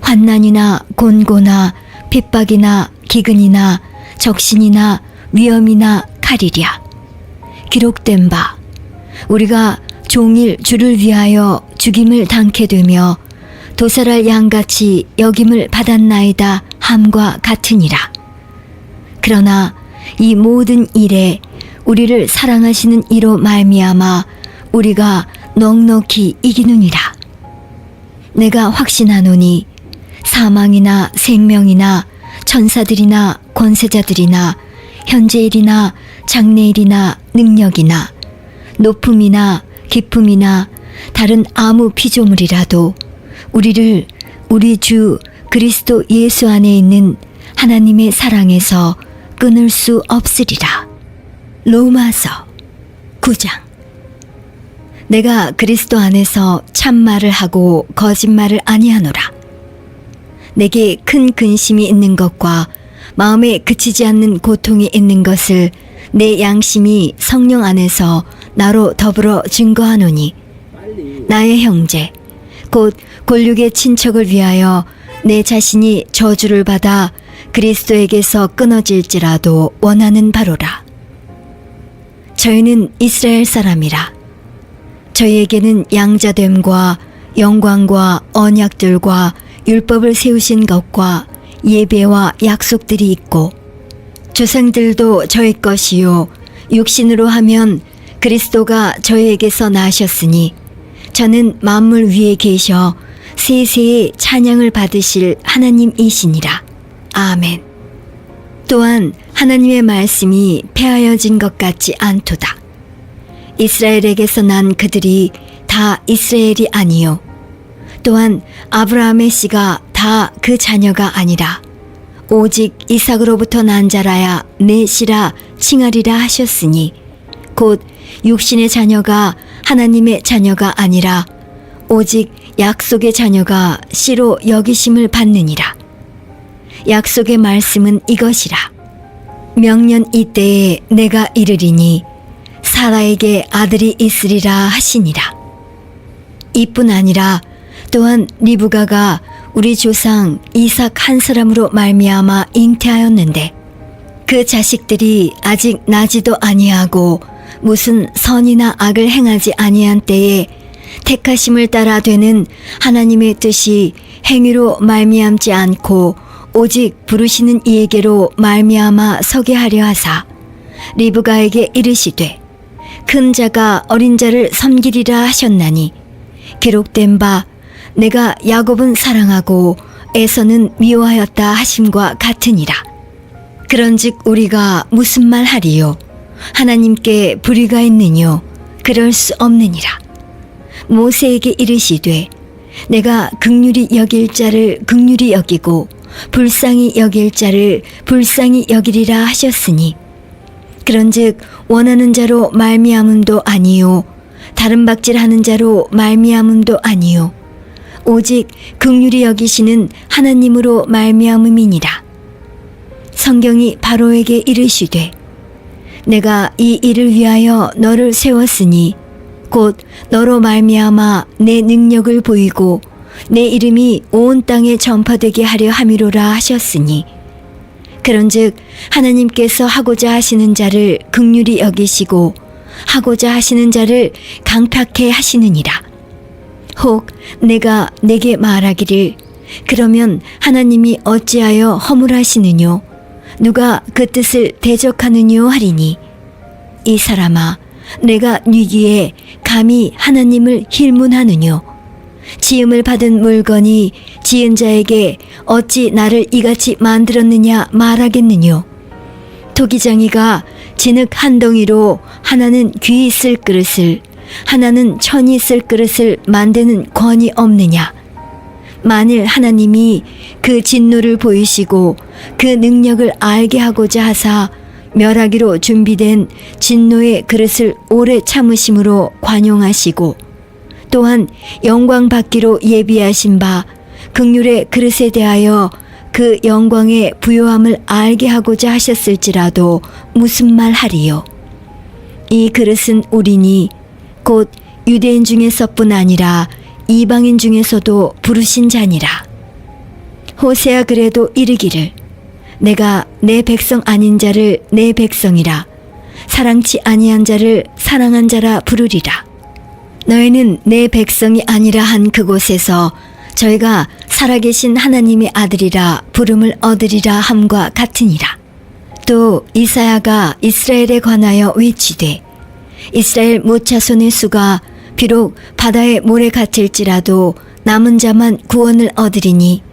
S1: 환난이나 곤고나 핍박이나 기근이나 적신이나 위험이나 칼이랴. 기록된 바 우리가 종일 주를 위하여 죽임을 당케 되며 도살할 양같이 여김을 받았나이다 함과 같으니라. 그러나 이 모든 일에 우리를 사랑하시는 이로 말미암아 우리가 넉넉히 이기느니라. 내가 확신하노니 사망이나 생명이나 천사들이나 권세자들이나 현재일이나 장래일이나 능력이나 높음이나 깊음이나 다른 아무 피조물이라도 우리를 우리 주 그리스도 예수 안에 있는 하나님의 사랑에서 끊을 수 없으리라. 로마서 9장. 내가 그리스도 안에서 참말을 하고 거짓말을 아니하노라. 내게 큰 근심이 있는 것과 마음에 그치지 않는 고통이 있는 것을 내 양심이 성령 안에서 나로 더불어 증거하노니 나의 형제 곧 골육의 친척을 위하여 내 자신이 저주를 받아 그리스도에게서 끊어질지라도 원하는 바로라. 저희는 이스라엘 사람이라. 저희에게는 양자됨과 영광과 언약들과 율법을 세우신 것과 예배와 약속들이 있고 조상들도 저희 것이요 육신으로 하면 그리스도가 저희에게서 나셨으니 저는 만물 위에 계셔 세세의 찬양을 받으실 하나님이시니라. 아멘. 또한 하나님의 말씀이 폐하여진 것 같지 않도다. 이스라엘에게서 난 그들이 다 이스라엘이 아니요 또한 아브라함의 씨가 다 그 자녀가 아니라 오직 이삭으로부터 난 자라야 내 씨라 칭하리라 하셨으니 곧 육신의 자녀가 하나님의 자녀가 아니라 오직 약속의 자녀가 씨로 여기심을 받느니라. 약속의 말씀은 이것이라. 명년 이때에 내가 이르리니 사라에게 아들이 있으리라 하시니라. 이뿐 아니라 또한 리브가가 우리 조상 이삭 한 사람으로 말미암아 잉태하였는데 그 자식들이 아직 나지도 아니하고 무슨 선이나 악을 행하지 아니한 때에 택하심을 따라 되는 하나님의 뜻이 행위로 말미암지 않고 오직 부르시는 이에게로 말미암아 서게 하려 하사 리브가에게 이르시되 큰 자가 어린 자를 섬기리라 하셨나니 기록된 바 내가 야곱은 사랑하고 에서는 미워하였다 하심과 같으니라. 그런즉 우리가 무슨 말 하리요? 하나님께 불의가 있느뇨? 그럴 수 없느니라. 모세에게 이르시되 내가 긍휼히 여길 자를 긍휼히 여기고 불쌍히 여길 자를 불쌍히 여기리라 하셨으니 그런즉 원하는 자로 말미암음도 아니요 다른 박질하는 자로 말미암음도 아니요 오직 긍휼히 여기시는 하나님으로 말미암음이니라. 성경이 바로에게 이르시되 내가 이 일을 위하여 너를 세웠으니 곧 너로 말미암아 내 능력을 보이고 내 이름이 온 땅에 전파되게 하려 함이로라 하셨으니 그런즉 하나님께서 하고자 하시는 자를 긍휼히 여기시고 하고자 하시는 자를 강팍해 하시느니라. 혹 내가 내게 말하기를 그러면 하나님이 어찌하여 허물하시느뇨? 누가 그 뜻을 대적하느뇨 하리니 이 사람아 내가 뉘기에 감히 하나님을 힐문하느뇨? 지음을 받은 물건이 지은 자에게 어찌 나를 이같이 만들었느냐 말하겠느뇨? 토기장이가 진흙 한 덩이로 하나는 귀 있을 그릇을 하나는 천이 있을 그릇을 만드는 권이 없느냐? 만일 하나님이 그 진노를 보이시고 그 능력을 알게 하고자 하사 멸하기로 준비된 진노의 그릇을 오래 참으심으로 관용하시고 또한 영광 받기로 예비하신 바 긍휼의 그릇에 대하여 그 영광의 부요함을 알게 하고자 하셨을지라도 무슨 말 하리요? 이 그릇은 우리니 곧 유대인 중에서뿐 아니라 이방인 중에서도 부르신 자니라. 호세아 그래도 이르기를 내가 내 백성 아닌 자를 내 백성이라 사랑치 아니한 자를 사랑한 자라 부르리라. 너희는 내 백성이 아니라 한 그곳에서 저희가 살아계신 하나님의 아들이라 부름을 얻으리라 함과 같으니라. 또 이사야가 이스라엘에 관하여 외치되 이스라엘 모차손의 수가 비록 바다의 모래 같을지라도 남은 자만 구원을 얻으리니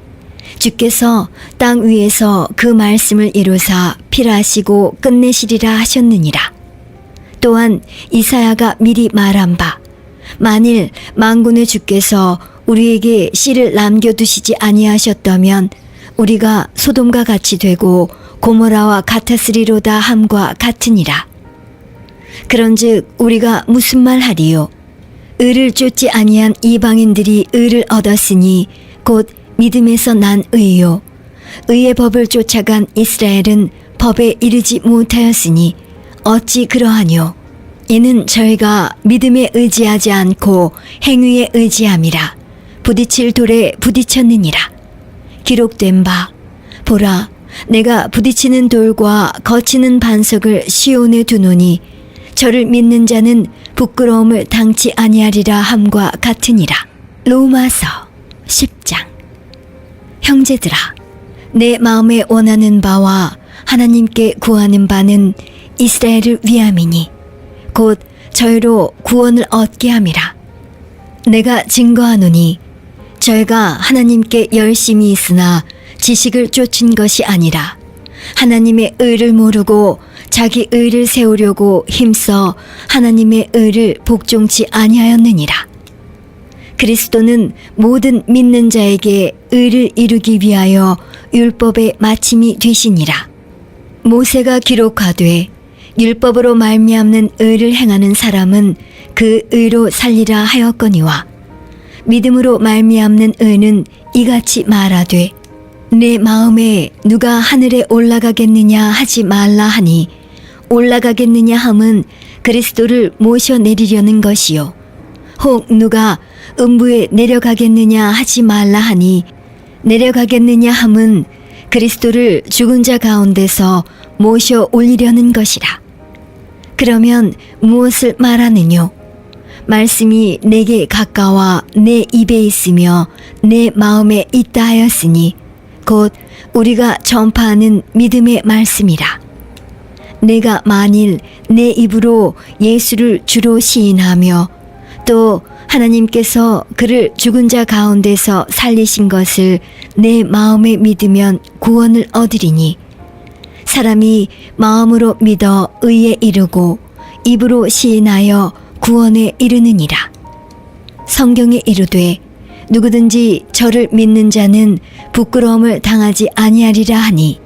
S1: 주께서 땅 위에서 그 말씀을 이루사 필하시고 끝내시리라 하셨느니라. 또한 이사야가 미리 말한 바 만일 만군의 주께서 우리에게 씨를 남겨두시지 아니하셨다면 우리가 소돔과 같이 되고 고모라와 같았으리로다 함과 같으니라. 그런즉 우리가 무슨 말 하리요? 의를 쫓지 아니한 이방인들이 의를 얻었으니 곧 믿음에서 난 의요. 의의 법을 쫓아간 이스라엘은 법에 이르지 못하였으니 어찌 그러하뇨? 이는 저희가 믿음에 의지하지 않고 행위에 의지함이라. 부딪힐 돌에 부딪혔느니라. 기록된 바 보라 내가 부딪히는 돌과 거치는 반석을 시온에 두노니 저를 믿는 자는 부끄러움을 당치 아니하리라 함과 같으니라. 로마서 10장. 형제들아, 내 마음에 원하는 바와 하나님께 구하는 바는 이스라엘을 위함이니 곧 저희로 구원을 얻게 함이라. 내가 증거하노니 저희가 하나님께 열심히 있으나 지식을 쫓은 것이 아니라 하나님의 의를 모르고 자기 의를 세우려고 힘써 하나님의 의를 복종치 아니하였느니라. 그리스도는 모든 믿는 자에게 의를 이루기 위하여 율법의 마침이 되시니라. 모세가 기록하되 율법으로 말미암는 의를 행하는 사람은 그 의로 살리라 하였거니와 믿음으로 말미암는 의는 이같이 말하되 내 마음에 누가 하늘에 올라가겠느냐 하지 말라 하니 올라가겠느냐 함은 그리스도를 모셔내리려는 것이요 혹 누가 음부에 내려가겠느냐 하지 말라 하니 내려가겠느냐 함은 그리스도를 죽은 자 가운데서 모셔 올리려는 것이라. 그러면 무엇을 말하느뇨? 말씀이 내게 가까워 내 입에 있으며 내 마음에 있다 하였으니 곧 우리가 전파하는 믿음의 말씀이라. 내가 만일 내 입으로 예수를 주로 시인하며 또 하나님께서 그를 죽은 자 가운데서 살리신 것을 내 마음에 믿으면 구원을 얻으리니 사람이 마음으로 믿어 의에 이르고 입으로 시인하여 구원에 이르느니라. 성경에 이르되 누구든지 저를 믿는 자는 부끄러움을 당하지 아니하리라 하니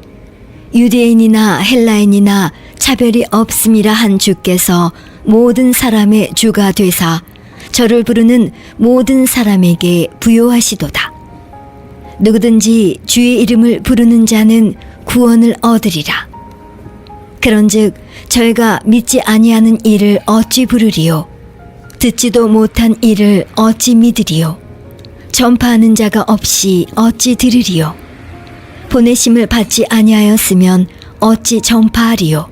S1: 유대인이나 헬라인이나 차별이 없음이라 한 주께서 모든 사람의 주가 되사 저를 부르는 모든 사람에게 부요하시도다. 누구든지 주의 이름을 부르는 자는 구원을 얻으리라. 그런즉 저희가 믿지 아니하는 이를 어찌 부르리요? 듣지도 못한 이를 어찌 믿으리요? 전파하는 자가 없이 어찌 들으리요? 보내심을 받지 아니하였으면 어찌 전파하리요?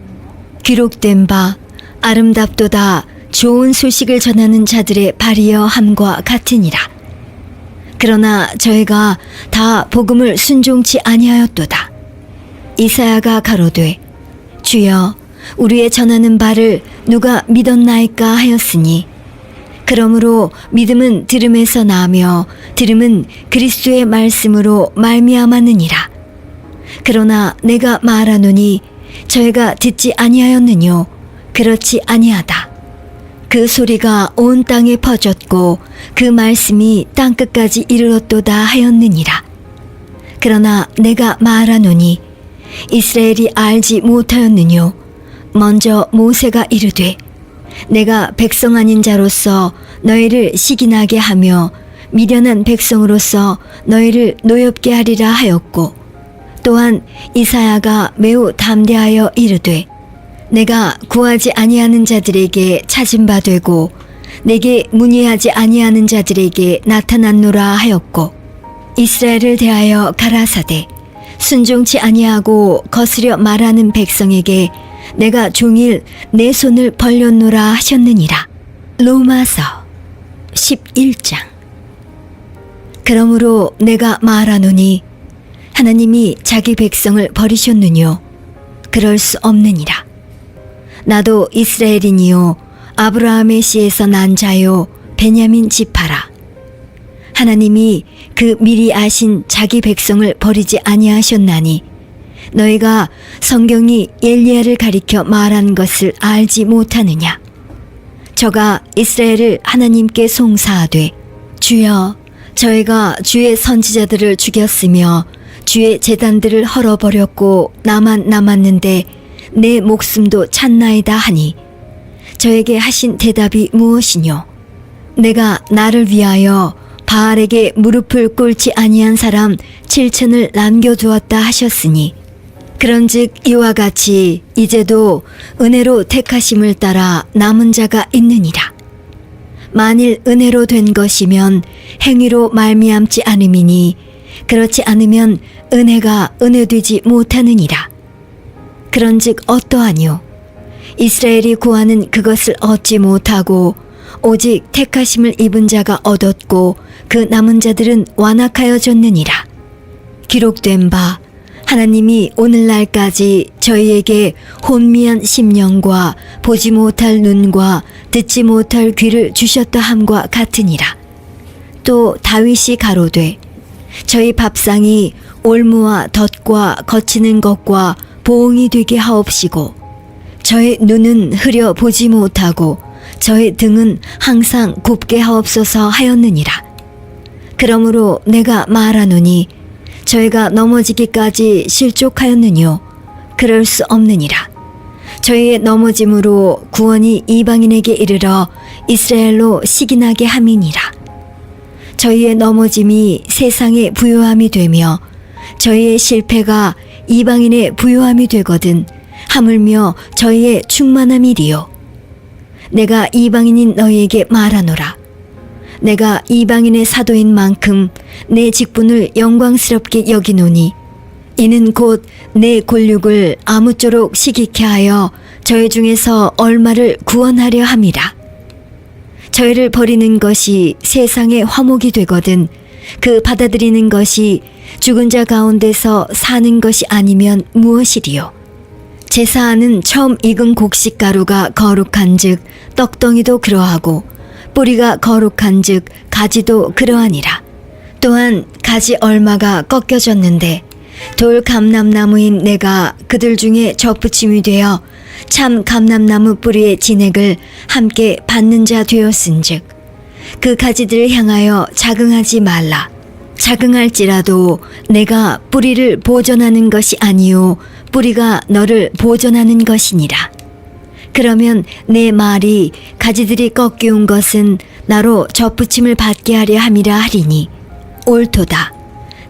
S1: 기록된 바 아름답도다 좋은 소식을 전하는 자들의 발이여 함과 같으니라. 그러나 저희가 다 복음을 순종치 아니하였도다. 이사야가 가로되 주여 우리의 전하는 바를 누가 믿었나이까 하였으니 그러므로 믿음은 들음에서 나며 들음은 그리스도의 말씀으로 말미암았느니라. 그러나 내가 말하노니 저희가 듣지 아니하였느뇨? 그렇지 아니하다. 그 소리가 온 땅에 퍼졌고 그 말씀이 땅끝까지 이르렀도다 하였느니라. 그러나 내가 말하노니 이스라엘이 알지 못하였느뇨? 먼저 모세가 이르되 내가 백성 아닌 자로서 너희를 시기나게 하며 미련한 백성으로서 너희를 노엽게 하리라 하였고 또한 이사야가 매우 담대하여 이르되 내가 구하지 아니하는 자들에게 찾은 바 되고 내게 문의하지 아니하는 자들에게 나타났노라 하였고 이스라엘을 대하여 가라사대 순종치 아니하고 거스려 말하는 백성에게 내가 종일 내 손을 벌렸노라 하셨느니라. 로마서 11장. 그러므로 내가 말하노니 하나님이 자기 백성을 버리셨느뇨? 그럴 수 없느니라. 나도 이스라엘이니요 아브라함의 씨에서 난 자요 베냐민 지파라. 하나님이 그 미리 아신 자기 백성을 버리지 아니하셨나니 너희가 성경이 엘리야를 가리켜 말한 것을 알지 못하느냐? 저가 이스라엘을 하나님께 송사하되 주여 저희가 주의 선지자들을 죽였으며 주의 제단들을 헐어버렸고 나만 남았는데 내 목숨도 찾나이다 하니 저에게 하신 대답이 무엇이뇨? 내가 나를 위하여 바알에게 무릎을 꿇지 아니한 사람 7천을 남겨두었다 하셨으니 그런즉 이와 같이 이제도 은혜로 택하심을 따라 남은 자가 있느니라. 만일 은혜로 된 것이면 행위로 말미암지 않음이니 그렇지 않으면 은혜가 은혜되지 못하느니라. 그런즉 어떠하뇨? 이스라엘이 구하는 그것을 얻지 못하고 오직 택하심을 입은 자가 얻었고 그 남은 자들은 완악하여졌느니라. 기록된 바 하나님이 오늘날까지 저희에게 혼미한 심령과 보지 못할 눈과 듣지 못할 귀를 주셨다 함과 같으니라. 또 다윗이 가로되 저희 밥상이 올무와 덫과 거치는 것과 보응이 되게 하옵시고 저의 눈은 흐려 보지 못하고 저의 등은 항상 굽게 하옵소서 하였느니라. 그러므로 내가 말하노니 저희가 넘어지기까지 실족하였느뇨. 그럴 수 없느니라. 저희의 넘어짐으로 구원이 이방인에게 이르러 이스라엘로 시기나게 함이니라. 저희의 넘어짐이 세상의 부요함이 되며 저희의 실패가 이방인의 부요함이 되거든 하물며 저희의 충만함이리요. 내가 이방인인 너희에게 말하노라. 내가 이방인의 사도인 만큼 내 직분을 영광스럽게 여기노니 이는 곧 내 골육을 아무쪼록 시기케 하여 저희 중에서 얼마를 구원하려 함이라. 저희를 버리는 것이 세상의 화목이 되거든 그 받아들이는 것이 죽은 자 가운데서 사는 것이 아니면 무엇이리요. 제사하는 처음 익은 곡식가루가 거룩한즉 떡덩이도 그러하고 뿌리가 거룩한즉 가지도 그러하니라. 또한 가지 얼마가 꺾여졌는데 돌 감람나무인 내가 그들 중에 접붙임이 되어 참 감람나무 뿌리의 진액을 함께 받는 자 되었은즉 그 가지들을 향하여 자긍하지 말라. 자긍할지라도 내가 뿌리를 보존하는 것이 아니요 뿌리가 너를 보존하는 것이니라. 그러면 내 말이 가지들이 꺾이운 것은 나로 접붙임을 받게 하려 함이라 하리니 옳도다.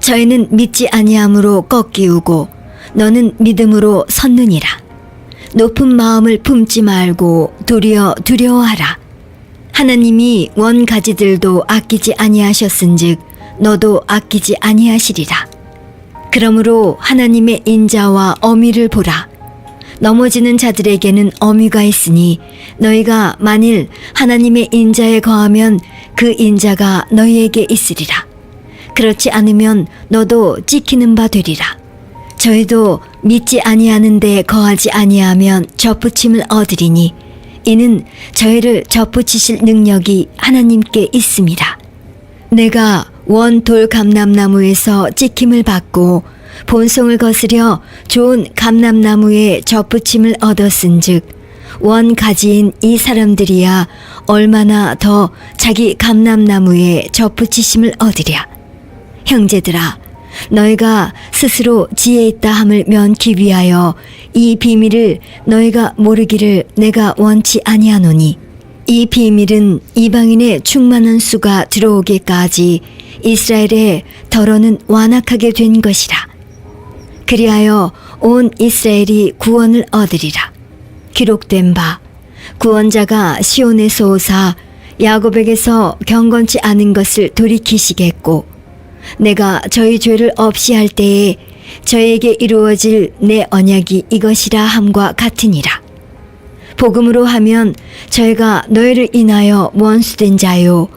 S1: 저희는 믿지 아니함으로 꺾이우고 너는 믿음으로 섰느니라. 높은 마음을 품지 말고 도리어 두려워하라. 하나님이 원 가지들도 아끼지 아니하셨은즉 너도 아끼지 아니하시리라. 그러므로 하나님의 인자와 어미를 보라. 넘어지는 자들에게는 어미가 있으니 너희가 만일 하나님의 인자에 거하면 그 인자가 너희에게 있으리라. 그렇지 않으면 너도 찍히는 바 되리라. 저희도 믿지 아니하는 데 거하지 아니하면 접붙임을 얻으리니 이는 저희를 접붙이실 능력이 하나님께 있습니다. 내가 원 돌 감람나무에서 찍힘을 받고 본송을 거스려 좋은 감람나무에 접붙임을 얻었은즉 원 가지인 이 사람들이야 얼마나 더 자기 감람나무에 접붙이심을 얻으랴. 형제들아, 너희가 스스로 지혜 있다 함을 면기 위하여 이 비밀을 너희가 모르기를 내가 원치 아니하노니 이 비밀은 이방인의 충만한 수가 들어오기까지 이스라엘의 덜어는 완악하게 된 것이라. 그리하여 온 이스라엘이 구원을 얻으리라. 기록된 바 구원자가 시온에서 오사 야곱에게서 경건치 않은 것을 돌이키시겠고 내가 저희 죄를 없이 할 때에 저에게 이루어질 내 언약이 이것이라 함과 같으니라. 복음으로 하면 저희가 너희를 인하여 원수된 자요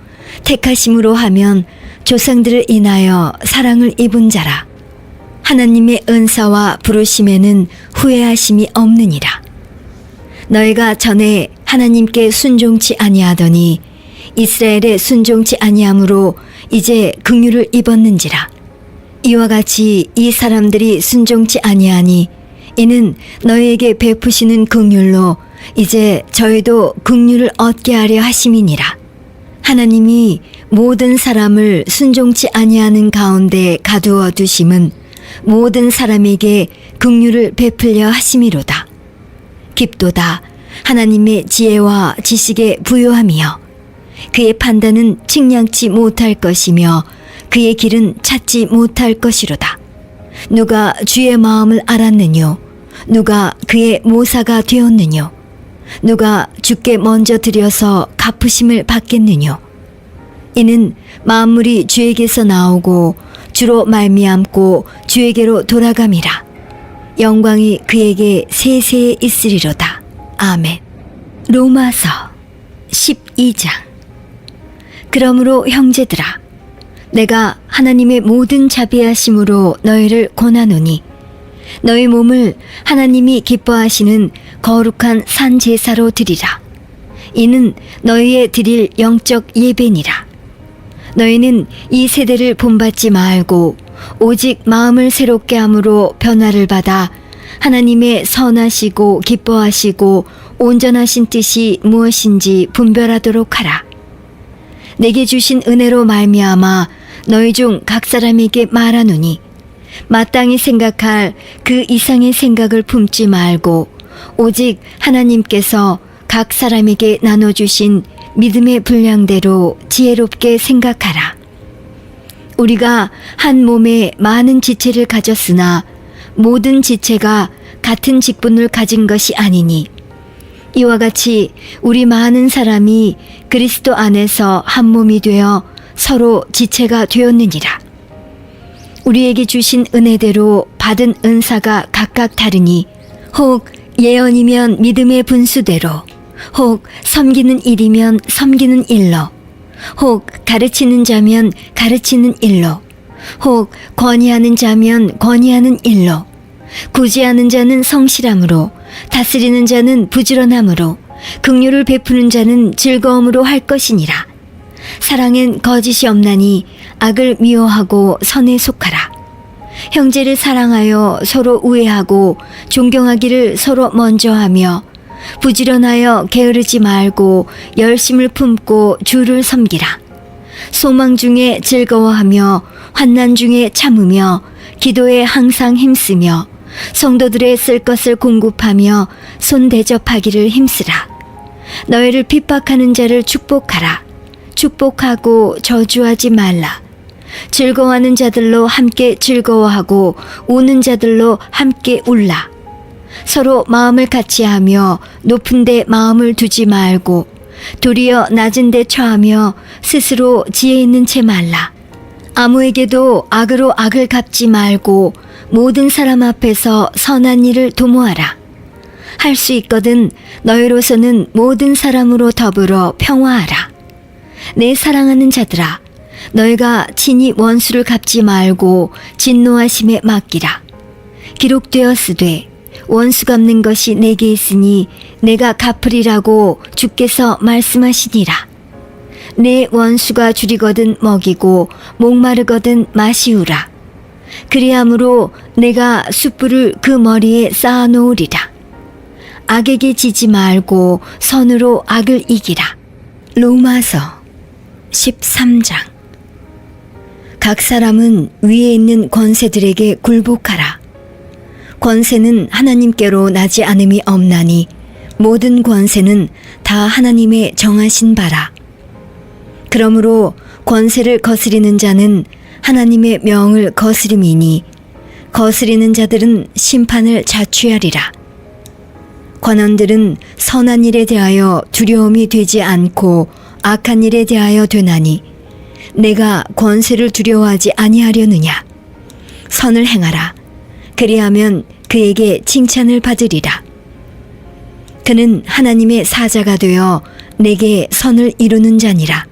S1: 택하심으로 하면 조상들을 인하여 사랑을 입은 자라. 하나님의 은사와 부르심에는 후회하심이 없느니라. 너희가 전에 하나님께 순종치 아니하더니 이스라엘에 순종치 아니함으로 이제 긍휼을 입었는지라. 이와 같이 이 사람들이 순종치 아니하니 이는 너희에게 베푸시는 긍휼로 이제 저희도 긍휼을 얻게 하려 하심이니라. 하나님이 모든 사람을 순종치 아니하는 가운데 가두어 두심은 모든 사람에게 긍휼을 베풀려 하심이로다. 깊도다. 하나님의 지혜와 지식의 부요함이여 그의 판단은 측량치 못할 것이며 그의 길은 찾지 못할 것이로다. 누가 주의 마음을 알았느뇨? 누가 그의 모사가 되었느뇨? 누가 주께 먼저 드려서 갚으심을 받겠느뇨? 이는 만물이 주에게서 나오고 주로 말미암고 주에게로 돌아감이라. 영광이 그에게 세세에 있으리로다. 아멘. 로마서 12장. 그러므로 형제들아, 내가 하나님의 모든 자비하심으로 너희를 권하노니 너희 몸을 하나님이 기뻐하시는 거룩한 산 제사로 드리라. 이는 너희의 드릴 영적 예배니라. 너희는 이 세대를 본받지 말고 오직 마음을 새롭게 함으로 변화를 받아 하나님의 선하시고 기뻐하시고 온전하신 뜻이 무엇인지 분별하도록 하라. 내게 주신 은혜로 말미암아 너희 중 각 사람에게 말하노니 마땅히 생각할 그 이상의 생각을 품지 말고 오직 하나님께서 각 사람에게 나눠주신 믿음의 분량대로 지혜롭게 생각하라. 우리가 한 몸에 많은 지체를 가졌으나 모든 지체가 같은 직분을 가진 것이 아니니 이와 같이 우리 많은 사람이 그리스도 안에서 한 몸이 되어 서로 지체가 되었느니라. 우리에게 주신 은혜대로 받은 은사가 각각 다르니 혹 예언이면 믿음의 분수대로, 혹 섬기는 일이면 섬기는 일로, 혹 가르치는 자면 가르치는 일로, 혹 권위하는 자면 권위하는 일로, 구제하는 자는 성실함으로, 다스리는 자는 부지런함으로, 긍휼을 베푸는 자는 즐거움으로 할 것이니라. 사랑엔 거짓이 없나니 악을 미워하고 선에 속하라. 형제를 사랑하여 서로 우애하고 존경하기를 서로 먼저 하며 부지런하여 게으르지 말고 열심을 품고 주를 섬기라. 소망 중에 즐거워하며 환난 중에 참으며 기도에 항상 힘쓰며 성도들의 쓸 것을 공급하며 손 대접하기를 힘쓰라. 너희를 핍박하는 자를 축복하라. 축복하고 저주하지 말라. 즐거워하는 자들로 함께 즐거워하고 우는 자들로 함께 울라. 서로 마음을 같이하며 높은 데 마음을 두지 말고 도리어 낮은 데 처하며 스스로 지혜 있는 채 말라. 아무에게도 악으로 악을 갚지 말고 모든 사람 앞에서 선한 일을 도모하라. 할 수 있거든 너희로서는 모든 사람으로 더불어 평화하라. 내 사랑하는 자들아, 너희가 친히 원수를 갚지 말고 진노하심에 맡기라. 기록되었으되 원수 갚는 것이 내게 있으니 내가 갚으리라고 주께서 말씀하시니라. 내 원수가 줄이거든 먹이고 목마르거든 마시우라. 그리함으로 내가 숯불을 그 머리에 쌓아놓으리라. 악에게 지지 말고 선으로 악을 이기라. 로마서 13장. 각 사람은 위에 있는 권세들에게 굴복하라. 권세는 하나님께로 나지 않음이 없나니 모든 권세는 다 하나님의 정하신 바라. 그러므로 권세를 거스리는 자는 하나님의 명을 거스림이니 거스리는 자들은 심판을 자취하리라. 관원들은 선한 일에 대하여 두려움이 되지 않고 악한 일에 대하여 되나니 내가 권세를 두려워하지 아니하려느냐. 선을 행하라. 그리하면 그에게 칭찬을 받으리라. 그는 하나님의 사자가 되어 내게 선을 이루는 자니라.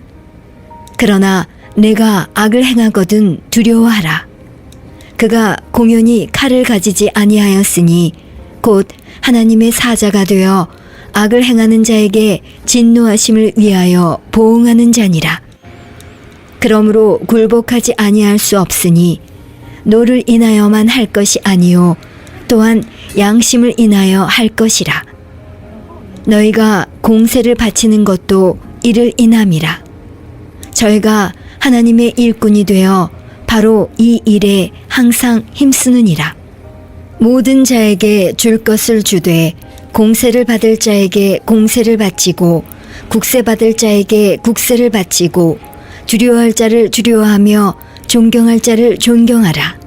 S1: 그러나 내가 악을 행하거든 두려워하라. 그가 공연히 칼을 가지지 아니하였으니 곧 하나님의 사자가 되어 악을 행하는 자에게 진노하심을 위하여 보응하는 자니라. 그러므로 굴복하지 아니할 수 없으니 노를 인하여만 할 것이 아니요 또한 양심을 인하여 할 것이라. 너희가 공세를 바치는 것도 이를 인함이라. 저희가 하나님의 일꾼이 되어 바로 이 일에 항상 힘쓰느니라. 모든 자에게 줄 것을 주되 공세를 받을 자에게 공세를 바치고 국세 받을 자에게 국세를 바치고 두려워할 자를 두려워하며 존경할 자를 존경하라.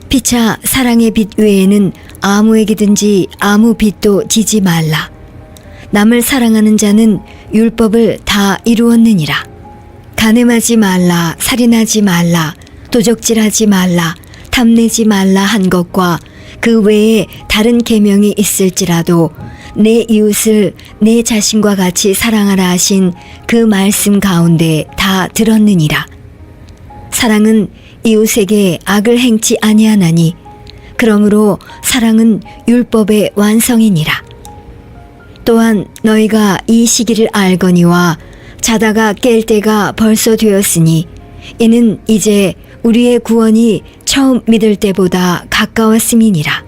S1: 피차 사랑의 빛 외에는 아무에게든지 아무 빛도 지지 말라. 남을 사랑하는 자는 율법을 다 이루었느니라. 간음하지 말라, 살인하지 말라, 도적질하지 말라, 탐내지 말라 한 것과 그 외에 다른 계명이 있을지라도 내 이웃을 내 자신과 같이 사랑하라 하신 그 말씀 가운데 다 들었느니라. 사랑은 이웃에게 악을 행치 아니하나니 그러므로 사랑은 율법의 완성이니라. 또한 너희가 이 시기를 알거니와 자다가 깰 때가 벌써 되었으니 이는 이제 우리의 구원이 처음 믿을 때보다 가까웠음이니라.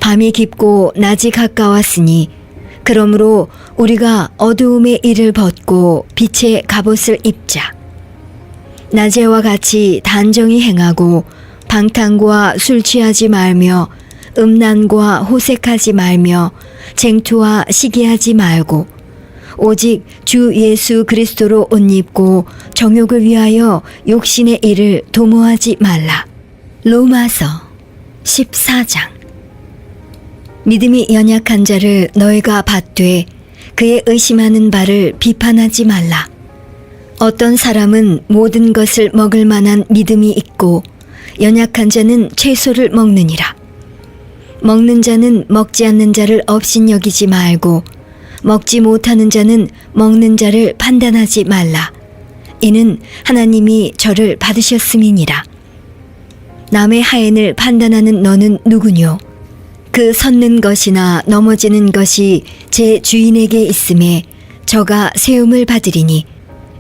S1: 밤이 깊고 낮이 가까웠으니 그러므로 우리가 어두움의 일을 벗고 빛의 갑옷을 입자. 낮에와 같이 단정히 행하고 방탕과 술 취하지 말며 음란과 호색하지 말며 쟁투와 시기하지 말고 오직 주 예수 그리스도로 옷 입고 정욕을 위하여 욕심의 일을 도모하지 말라. 로마서 14장. 믿음이 연약한 자를 너희가 받되 그의 의심하는 바를 비판하지 말라. 어떤 사람은 모든 것을 먹을 만한 믿음이 있고 연약한 자는 채소를 먹느니라. 먹는 자는 먹지 않는 자를 업신여기지 말고 먹지 못하는 자는 먹는 자를 판단하지 말라. 이는 하나님이 저를 받으셨음이니라. 남의 하인을 판단하는 너는 누구뇨? 그 섰는 것이나 넘어지는 것이 제 주인에게 있음에 저가 세움을 받으리니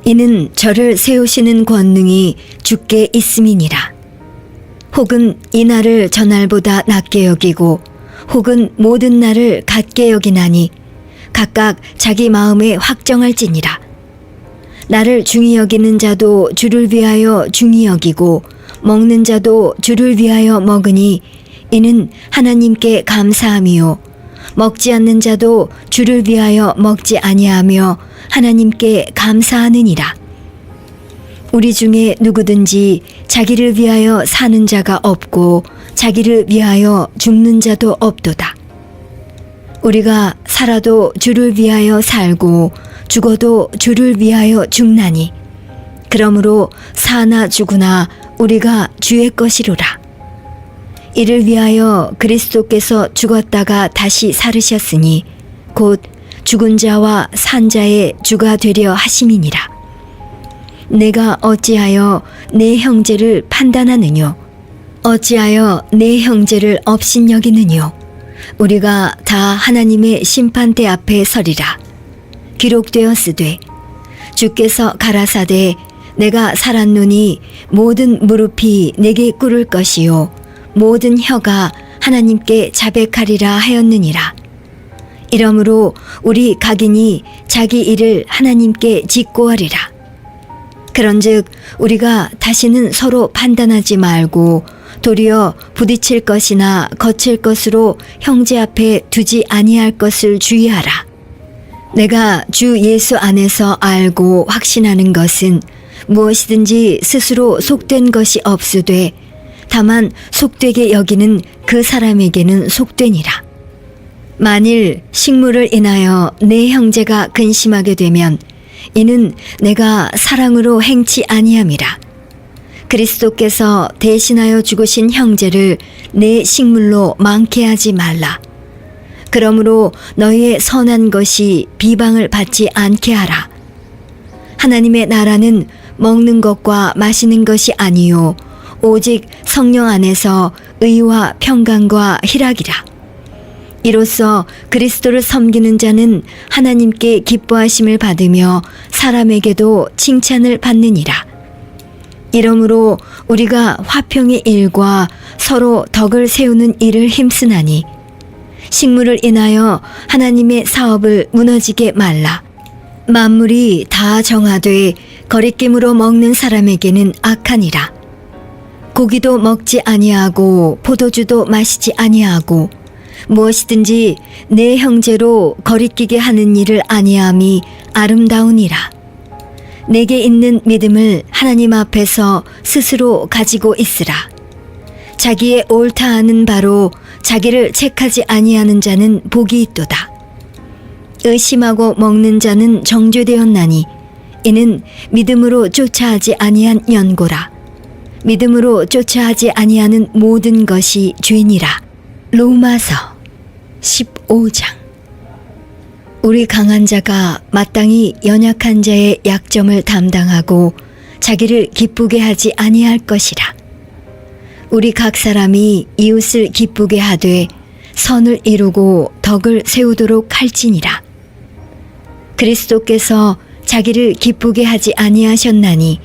S1: 이는 저를 세우시는 권능이 주께 있음이니라. 혹은 이 날을 저날보다 낮게 여기고 혹은 모든 날을 같게 여기나니 각각 자기 마음에 확정할지니라. 나를 중히 여기는 자도 주를 위하여 중히 여기고 먹는 자도 주를 위하여 먹으니 이는 하나님께 감사함이요 먹지 않는 자도 주를 위하여 먹지 아니하며 하나님께 감사하느니라. 우리 중에 누구든지 자기를 위하여 사는 자가 없고 자기를 위하여 죽는 자도 없도다. 우리가 살아도 주를 위하여 살고 죽어도 주를 위하여 죽나니 그러므로 사나 죽으나 우리가 주의 것이로라. 이를 위하여 그리스도께서 죽었다가 다시 살으셨으니 곧 죽은 자와 산 자의 주가 되려 하심이니라. 내가 어찌하여 내 형제를 판단하느뇨? 어찌하여 내 형제를 업신여기느뇨? 우리가 다 하나님의 심판대 앞에 서리라. 기록되었으되 주께서 가라사대 내가 살았노니 모든 무릎이 내게 꿇을 것이요 모든 혀가 하나님께 자백하리라 하였느니라. 이러므로 우리 각인이 자기 일을 하나님께 직고하리라. 그런즉 우리가 다시는 서로 판단하지 말고 도리어 부딪힐 것이나 거칠 것으로 형제 앞에 두지 아니할 것을 주의하라. 내가 주 예수 안에서 알고 확신하는 것은 무엇이든지 스스로 속된 것이 없으되 다만 속되게 여기는 그 사람에게는 속되니라. 만일 식물을 인하여 내 형제가 근심하게 되면 이는 내가 사랑으로 행치 아니함이라. 그리스도께서 대신하여 죽으신 형제를 내 식물로 많게 하지 말라. 그러므로 너희의 선한 것이 비방을 받지 않게 하라. 하나님의 나라는 먹는 것과 마시는 것이 아니요 오직 성령 안에서 의와 평강과 희락이라. 이로써 그리스도를 섬기는 자는 하나님께 기뻐하심을 받으며 사람에게도 칭찬을 받느니라. 이러므로 우리가 화평의 일과 서로 덕을 세우는 일을 힘쓰나니 식물을 인하여 하나님의 사업을 무너지게 말라. 만물이 다 정하되 거리낌으로 먹는 사람에게는 악하니라. 고기도 먹지 아니하고 포도주도 마시지 아니하고 무엇이든지 내 형제로 거리끼게 하는 일을 아니함이 아름다우니라. 내게 있는 믿음을 하나님 앞에서 스스로 가지고 있으라. 자기의 옳다 하는 바로 자기를 책하지 아니하는 자는 복이 있도다. 의심하고 먹는 자는 정죄되었나니 이는 믿음으로 쫓아하지 아니한 연고라. 믿음으로 쫓아하지 아니하는 모든 것이 죄니라. 로마서 15장. 우리 강한 자가 마땅히 연약한 자의 약점을 담당하고 자기를 기쁘게 하지 아니할 것이라. 우리 각 사람이 이웃을 기쁘게 하되 선을 이루고 덕을 세우도록 할지니라. 그리스도께서 자기를 기쁘게 하지 아니하셨나니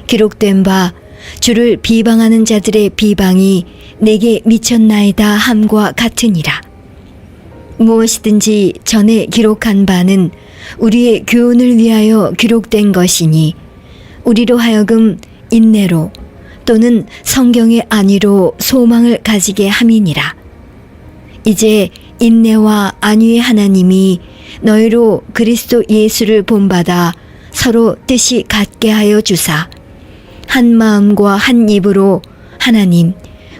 S1: 기록된 바 주를 비방하는 자들의 비방이 내게 미쳤나이다 함과 같으니라. 무엇이든지 전에 기록한 바는 우리의 교훈을 위하여 기록된 것이니 우리로 하여금 인내로 또는 성경의 안위로 소망을 가지게 함이니라. 이제 인내와 안위의 하나님이 너희로 그리스도 예수를 본받아 서로 뜻이 같게 하여 주사 한 마음과 한 입으로 하나님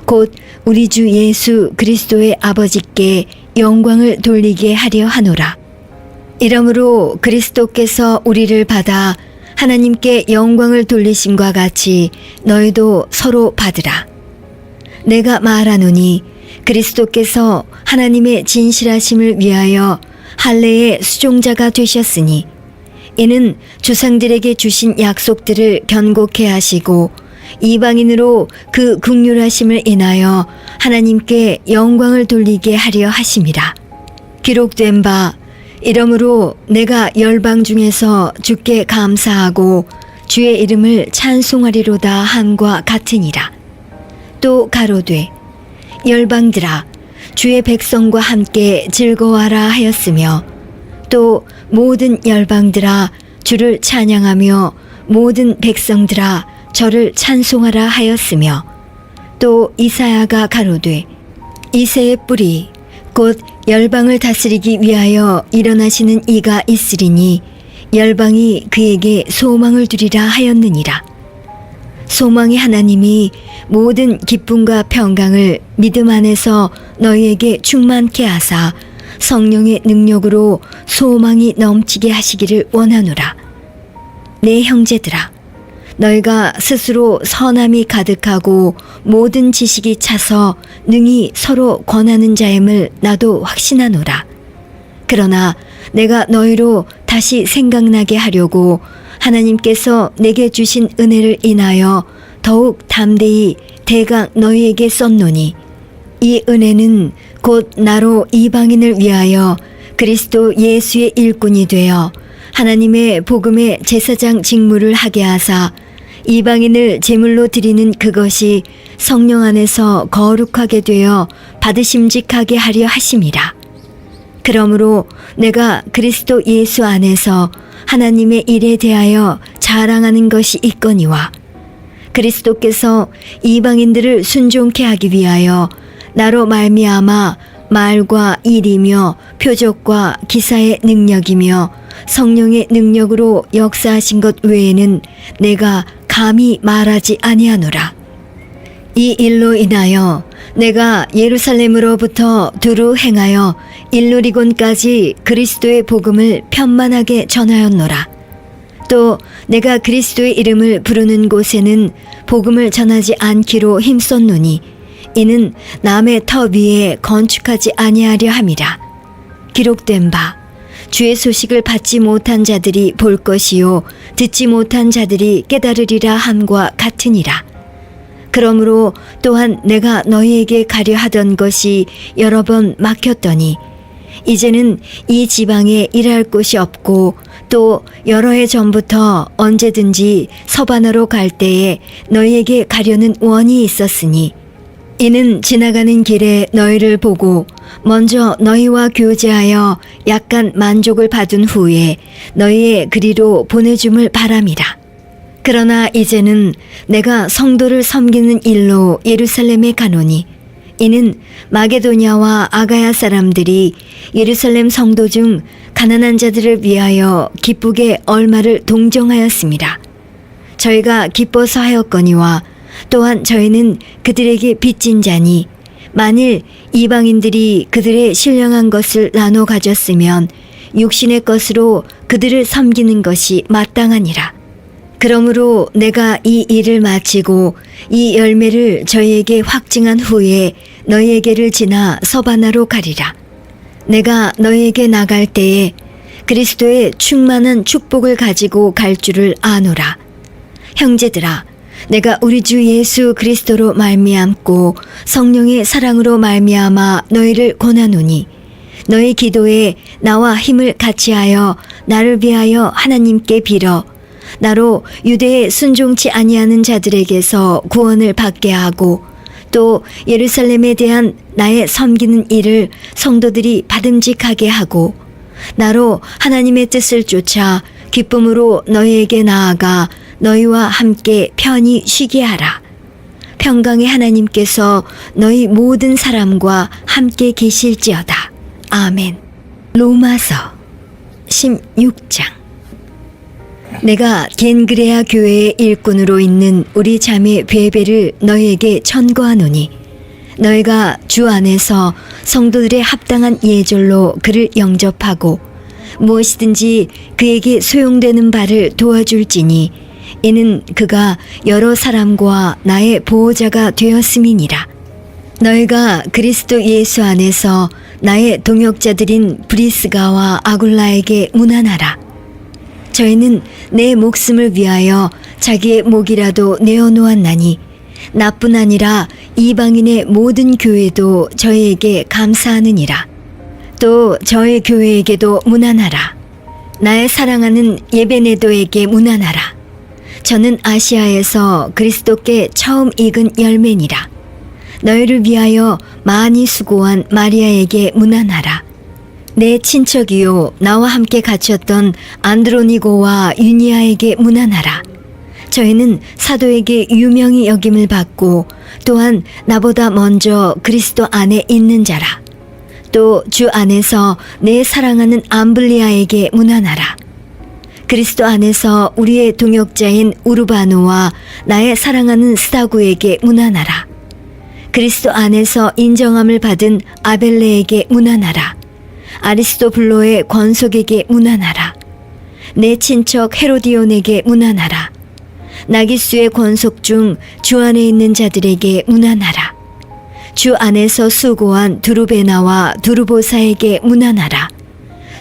S1: 곧 우리 주 예수 그리스도의 아버지께 영광을 돌리게 하려 하노라. 이러므로 그리스도께서 우리를 받아 하나님께 영광을 돌리심과 같이 너희도 서로 받으라. 내가 말하노니 그리스도께서 하나님의 진실하심을 위하여 할례의 수종자가 되셨으니 이는 조상들에게 주신 약속들을 견고케 하시고 이방인으로 그 긍휼하심을 인하여 하나님께 영광을 돌리게 하려 하심이라. 기록된 바 이러므로 내가 열방 중에서 주께 감사하고 주의 이름을 찬송하리로다 함과 같으니라. 또 가로되 열방들아 주의 백성과 함께 즐거워하라 하였으며 또 모든 열방들아 주를 찬양하며 모든 백성들아 저를 찬송하라 하였으며 또 이사야가 가로되 이새의 뿌리 곧 열방을 다스리기 위하여 일어나시는 이가 있으리니 열방이 그에게 소망을 두리라 하였느니라. 소망의 하나님이 모든 기쁨과 평강을 믿음 안에서 너희에게 충만케 하사 성령의 능력으로 소망이 넘치게 하시기를 원하노라. 내 형제들아 너희가 스스로 선함이 가득하고 모든 지식이 차서 능히 서로 권하는 자임을 나도 확신하노라. 그러나 내가 너희로 다시 생각나게 하려고 하나님께서 내게 주신 은혜를 인하여 더욱 담대히 대강 너희에게 썼노니 이 은혜는 곧 나로 이방인을 위하여 그리스도 예수의 일꾼이 되어 하나님의 복음의 제사장 직무를 하게 하사 이방인을 제물로 드리는 그것이 성령 안에서 거룩하게 되어 받으심직하게 하려 하심이라. 그러므로 내가 그리스도 예수 안에서 하나님의 일에 대하여 자랑하는 것이 있거니와 그리스도께서 이방인들을 순종케 하기 위하여 나로 말미암아 말과 일이며 표적과 기사의 능력이며 성령의 능력으로 역사하신 것 외에는 내가 감히 말하지 아니하노라. 이 일로 인하여 내가 예루살렘으로부터 두루 행하여 일루리곤까지 그리스도의 복음을 편만하게 전하였노라. 또 내가 그리스도의 이름을 부르는 곳에는 복음을 전하지 않기로 힘썼노니 이는 남의 터 위에 건축하지 아니하려 함이라. 기록된 바 주의 소식을 받지 못한 자들이 볼 것이요 듣지 못한 자들이 깨달으리라 함과 같으니라. 그러므로 또한 내가 너희에게 가려 하던 것이 여러 번 막혔더니 이제는 이 지방에 일할 곳이 없고 또 여러 해 전부터 언제든지 서바나로 갈 때에 너희에게 가려는 원이 있었으니 이는 지나가는 길에 너희를 보고 먼저 너희와 교제하여 약간 만족을 받은 후에 너희의 그리로 보내줌을 바람이라. 그러나 이제는 내가 성도를 섬기는 일로 예루살렘에 가노니 이는 마게도냐와 아가야 사람들이 예루살렘 성도 중 가난한 자들을 위하여 기쁘게 얼마를 동정하였습니다. 저희가 기뻐서 하였거니와 또한 저희는 그들에게 빚진 자니 만일 이방인들이 그들의 신령한 것을 나눠 가졌으면 육신의 것으로 그들을 섬기는 것이 마땅하니라. 그러므로 내가 이 일을 마치고 이 열매를 저희에게 확증한 후에 너희에게를 지나 서바나로 가리라. 내가 너희에게 나갈 때에 그리스도의 충만한 축복을 가지고 갈 줄을 아노라. 형제들아, 내가 우리 주 예수 그리스도로 말미암고 성령의 사랑으로 말미암아 너희를 권하노니 너희 기도에 나와 힘을 같이하여 나를 위하여 하나님께 빌어 나로 유대에 순종치 아니하는 자들에게서 구원을 받게 하고 또 예루살렘에 대한 나의 섬기는 일을 성도들이 받음직하게 하고 나로 하나님의 뜻을 쫓아 기쁨으로 너희에게 나아가 너희와 함께 편히 쉬게 하라. 평강의 하나님께서 너희 모든 사람과 함께 계실지어다. 아멘. 로마서 16장. 내가 겐그레아 교회의 일꾼으로 있는 우리 자매 베베를 너희에게 천거하노니 너희가 주 안에서 성도들의 합당한 예절로 그를 영접하고 무엇이든지 그에게 소용되는 바를 도와줄지니 이는 그가 여러 사람과 나의 보호자가 되었음이니라. 너희가 그리스도 예수 안에서 나의 동역자들인 브리스가와 아굴라에게 문안하라. 저희는 내 목숨을 위하여 자기의 목이라도 내어놓았나니 나뿐 아니라 이방인의 모든 교회도 저희에게 감사하느니라. 또 저희 교회에게도 문안하라. 나의 사랑하는 예베네도에게 문안하라. 저는 아시아에서 그리스도께 처음 익은 열매니라. 너희를 위하여 많이 수고한 마리아에게 문안하라. 내 친척이요 나와 함께 갇혔던 안드로니고와 유니아에게 문안하라. 저희는 사도에게 유명히 여김을 받고 또한 나보다 먼저 그리스도 안에 있는 자라. 또 주 안에서 내 사랑하는 암블리아에게 문안하라. 그리스도 안에서 우리의 동역자인 우르바노와 나의 사랑하는 스다구에게 문안하라. 그리스도 안에서 인정함을 받은 아벨레에게 문안하라. 아리스토블로의 권속에게 문안하라. 내 친척 헤로디온에게 문안하라. 나기수의 권속 중 주 안에 있는 자들에게 문안하라. 주 안에서 수고한 두루베나와 두루보사에게 문안하라.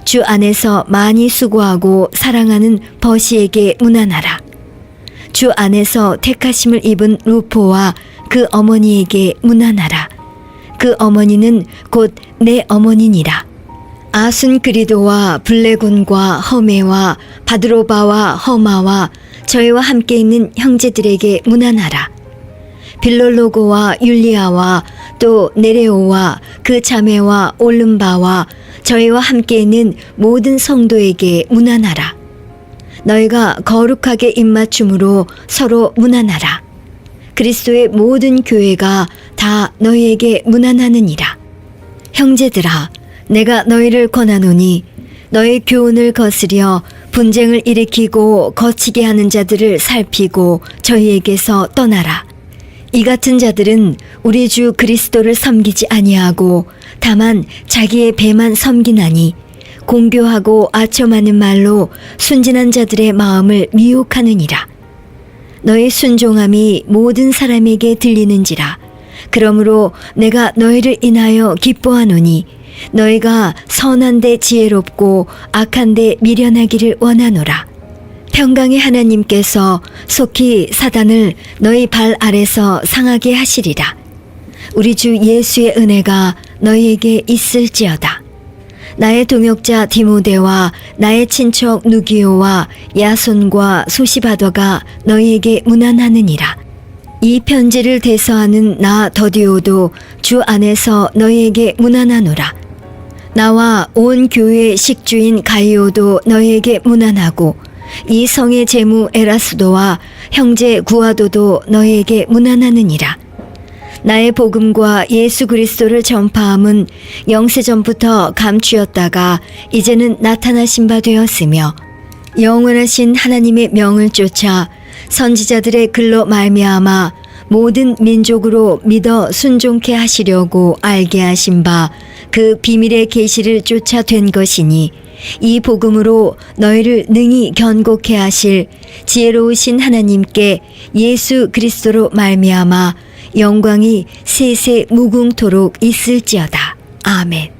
S1: 주 안에서 많이 수고하고 사랑하는 버시에게 문안하라. 주 안에서 택하심을 입은 루포와 그 어머니에게 문안하라. 그 어머니는 곧 내 어머니니라. 아순그리도와 블레곤과 허메와 바드로바와 허마와 저희와 함께 있는 형제들에게 문안하라. 빌롤로고와 율리아와 또 네레오와 그 자매와 올름바와 저희와 함께 있는 모든 성도에게 문안하라. 너희가 거룩하게 입맞춤으로 서로 문안하라. 그리스도의 모든 교회가 다 너희에게 문안하느니라. 형제들아, 내가 너희를 권하노니 너희 교훈을 거스려 분쟁을 일으키고 거치게 하는 자들을 살피고 저희에게서 떠나라. 이 같은 자들은 우리 주 그리스도를 섬기지 아니하고 다만 자기의 배만 섬기나니 공교하고 아첨하는 말로 순진한 자들의 마음을 미혹하느니라. 너희 순종함이 모든 사람에게 들리는지라. 그러므로 내가 너희를 인하여 기뻐하노니 너희가 선한데 지혜롭고 악한데 미련하기를 원하노라. 평강의 하나님께서 속히 사단을 너희 발 아래서 상하게 하시리라. 우리 주 예수의 은혜가 너희에게 있을지어다. 나의 동역자 디모데와 나의 친척 누기오와 야손과 소시바더가 너희에게 문안하느니라. 이 편지를 대서하는 나 더디오도 주 안에서 너희에게 문안하노라. 나와 온 교회의 식주인 가이오도 너희에게 문안하고 이 성의 제무 에라스도와 형제 구아도도 너희에게 문안하느니라. 나의 복음과 예수 그리스도를 전파함은 영세전부터 감추었다가 이제는 나타나신 바 되었으며 영원하신 하나님의 명을 쫓아 선지자들의 글로 말미암아 모든 민족으로 믿어 순종케 하시려고 알게 하신 바 그 비밀의 계시를 쫓아 된 것이니 이 복음으로 너희를 능히 견고케 하실 지혜로우신 하나님께 예수 그리스도로 말미암아 영광이 세세 무궁토록 있을지어다. 아멘.